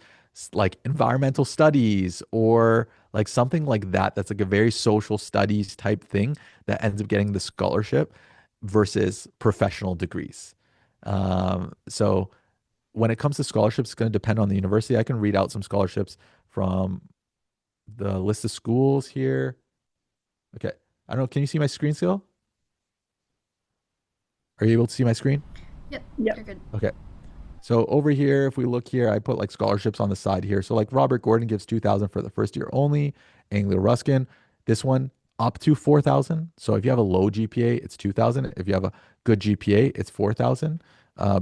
like environmental studies or like something like that. That's like a very social studies type thing that ends up getting the scholarship versus professional degrees. So when it comes to scholarships, it's going to depend on the university. I can read out some scholarships from the list of schools here. Okay. I don't know. Can you see my screen still? Are you able to see my screen? Yep, Yep. you're good. Okay. So over here, if we look here, I put like scholarships on the side here. So like Robert Gordon gives 2,000 for the first year only. Anglia Ruskin, this one up to 4,000. So if you have a low GPA, it's 2,000. If you have a good GPA, it's 4,000.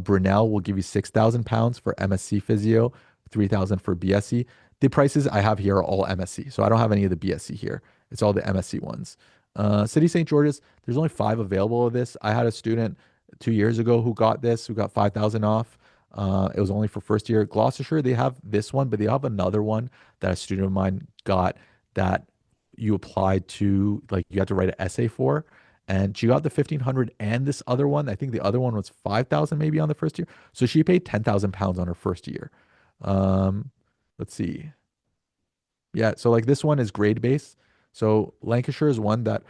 Brunel will give you 6,000 pounds for MSc Physio, 3,000 for BSc. The prices I have here are all MSc. So I don't have any of the BSc here. It's all the MSc ones. City St. George's, there's only 5 available of this. I had a student 2 years ago who got this, who got 5,000 off. It was only for first year. Gloucestershire, they have this one, but they have another one that a student of mine got that you applied to, like you had to write an essay for. And she got the 1,500 and this other one. I think the other one was 5,000 maybe on the first year. So she paid 10,000 pounds on her first year. Um, let's see. Yeah, so like this one is grade based. So Lancashire is one that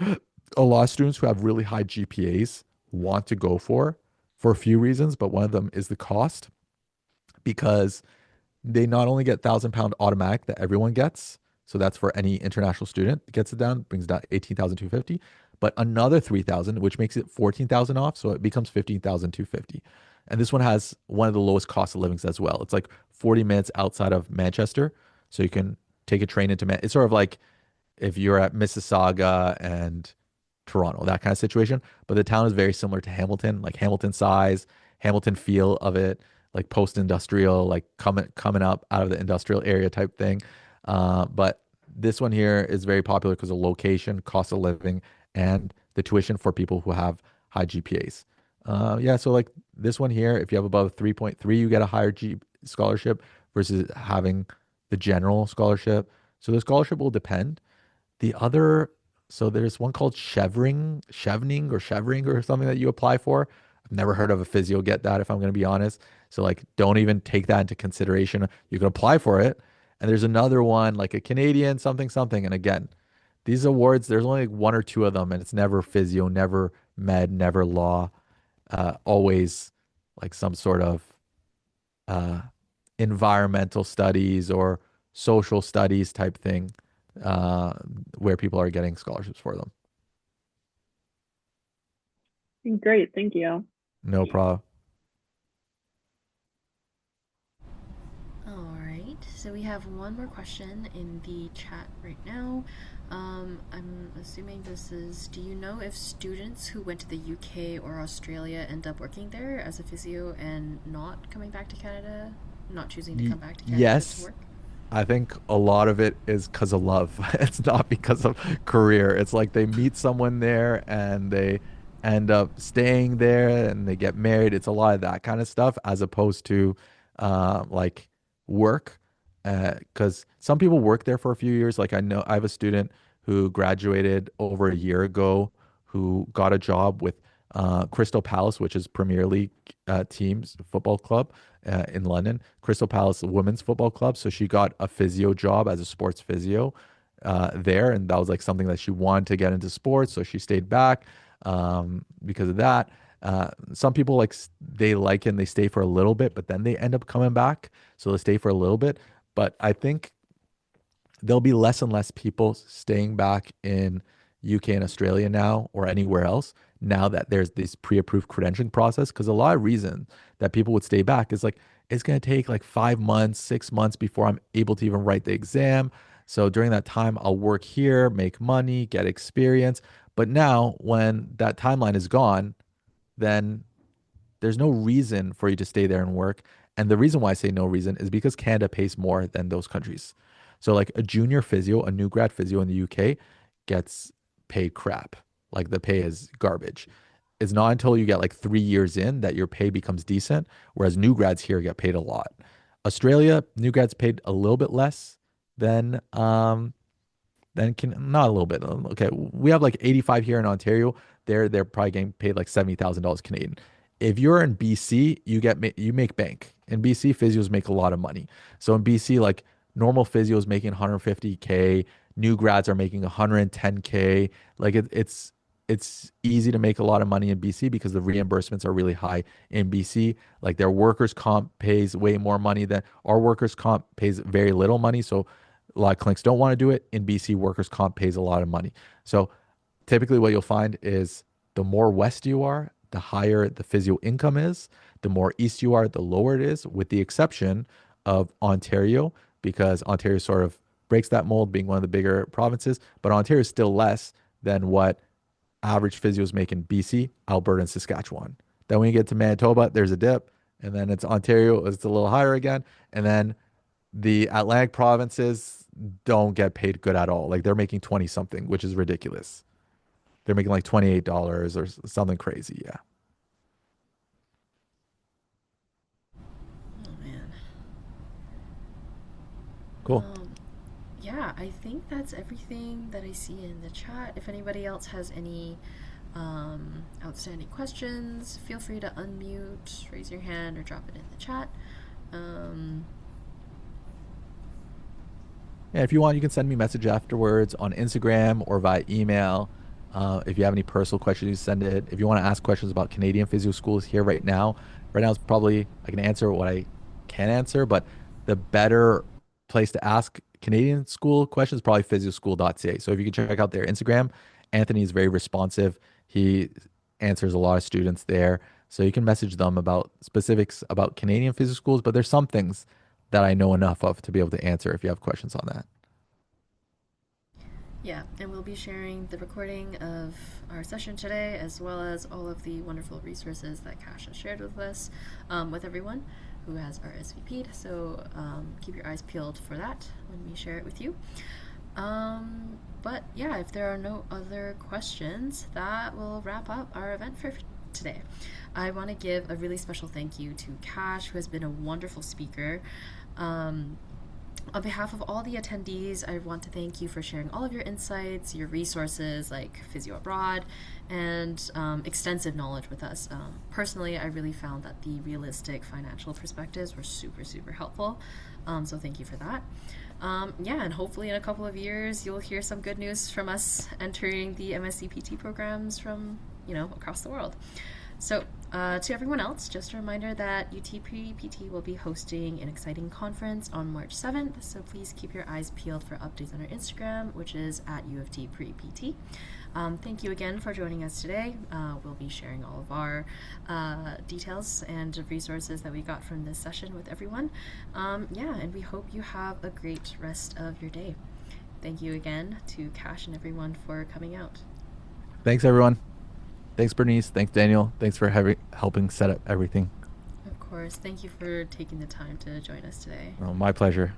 a lot of students who have really high GPAs want to go for a few reasons, but one of them is the cost because they not only get £1,000 automatic that everyone gets, so that's for any international student, gets it down, brings down 18,250, but another 3,000, which makes it 14,000 off, so it becomes 15,250. And this one has one of the lowest cost of livings as well. It's like 40 minutes outside of Manchester, so you can take a train into It's sort of like if you're at Mississauga and Toronto, that kind of situation. But the town is very similar to Hamilton, like Hamilton size, Hamilton feel of it, like post-industrial, like coming up out of the industrial area type thing. But this one here is very popular because of location, cost of living, and the tuition for people who have high GPAs. Yeah, so like this one here, if you have above a 3.3, you get a higher scholarship versus having the general scholarship. So the scholarship will depend. The other, so there's one called Chevering or something that you apply for. I've never heard of a physio get that, if I'm going to be honest. So like, don't even take that into consideration. You can apply for it. And there's another one, like a Canadian something something. And again, these awards, there's only like one or two of them, and it's never physio, never med, never law, always like some sort of uh, environmental studies or social studies type thing uh, where people are getting scholarships for them. Great, thank you. No problem. All right, so we have one more question in the chat right now. I'm assuming this is, do you know if students who went to the UK or Australia end up working there as a physio and not coming back to Canada, not choosing to come back to Canada to Yes, work? I think a lot of it is because of love. It's not because of career. It's like they meet someone there and they end up staying there and they get married. It's a lot of that kind of stuff as opposed to like work. Because some people work there for a few years. Like I know I have a student who graduated over a year ago who got a job with Crystal Palace, which is Premier League teams football club in London. Crystal Palace women's football club. So she got a physio job as a sports physio there, and that was like something that she wanted to get into sports. So she stayed back because of that. Some people they like it and they stay for a little bit, but then they end up coming back. So they stay for a little bit. But I think there'll be less and less people staying back in UK and Australia now or anywhere else now that there's this pre-approved credentialing process. Because a lot of reason that people would stay back is like it's going to take like 5 months, 6 months before I'm able to even write the exam. So during that time, I'll work here, make money, get experience. But now, when that timeline is gone, then there's no reason for you to stay there and work. And the reason why I say no reason is because Canada pays more than those countries. So like a junior physio, a new grad physio in the UK gets paid crap. like the pay is garbage. It's not until you get like 3 years in that your pay becomes decent, whereas new grads here get paid a lot. Australia, new grads paid a little bit less than then can not a little bit. Okay, we have like 85 here in Ontario. They're probably getting paid like $70,000 Canadian. If you're in BC, you make bank. In BC, physios make a lot of money. So in BC, like normal physios making 150K, new grads are making 110K. Like it's easy to make a lot of money in BC because the reimbursements are really high in BC. Like their workers' comp pays way more money than our workers' comp pays very little money. So a lot of clinics don't want to do it. In BC, workers' comp pays a lot of money. So typically what you'll find is the more west you are, the higher the physio income is. The more east you are, the lower it is, with the exception of Ontario, because Ontario sort of breaks that mold being one of the bigger provinces, but Ontario is still less than what average physios make in BC, Alberta, and Saskatchewan. Then when you get to Manitoba, there's a dip, and then it's Ontario, it's a little higher again, and then the Atlantic provinces don't get paid good at all. Like they're making 20 something, which is ridiculous. They're making like $28 or something crazy. Yeah. Oh man. Cool. Yeah, I think that's everything that I see in the chat. If anybody else has any outstanding questions, feel free to unmute, raise your hand, or drop it in the chat. Yeah, if you want, you can send me a message afterwards on Instagram or via email. If you have any personal questions, you send it. If you want to ask questions about Canadian physio schools here right now is probably I can answer what I can answer, but the better place to ask Canadian school questions is probably physioschool.ca. So if you can check out their Instagram, Anthony is very responsive. He answers a lot of students there. So you can message them about specifics about Canadian physio schools, but there's some things that I know enough of to be able to answer if you have questions on that. Yeah, and we'll be sharing the recording of our session today, as well as all of the wonderful resources that Kash has shared with us, with everyone who has RSVP'd. So keep your eyes peeled for that when we share it with you. But yeah, if there are no other questions, that will wrap up our event for today. I want to give a really special thank you to Kash, who has been a wonderful speaker. On behalf of all the attendees, I want to thank you for sharing all of your insights, your resources like Physio Abroad, and extensive knowledge with us. Personally, I really found that the realistic financial perspectives were super, super helpful. So thank you for that. Yeah, and hopefully in a couple of years, you'll hear some good news from us entering the MSc-PT programs from, across the world. So, to everyone else, just a reminder that UT Pre-PT will be hosting an exciting conference on March 7th, so please keep your eyes peeled for updates on our Instagram, which is at UofT Pre-PT. Thank you again for joining us today. We'll be sharing all of our details and resources that we got from this session with everyone. Yeah, and we hope you have a great rest of your day. Thank you again to Kash and everyone for coming out. Thanks, everyone. Thanks, Bernice. Thanks, Daniel. Thanks for helping set up everything. Of course. Thank you for taking the time to join us today. Oh, my pleasure.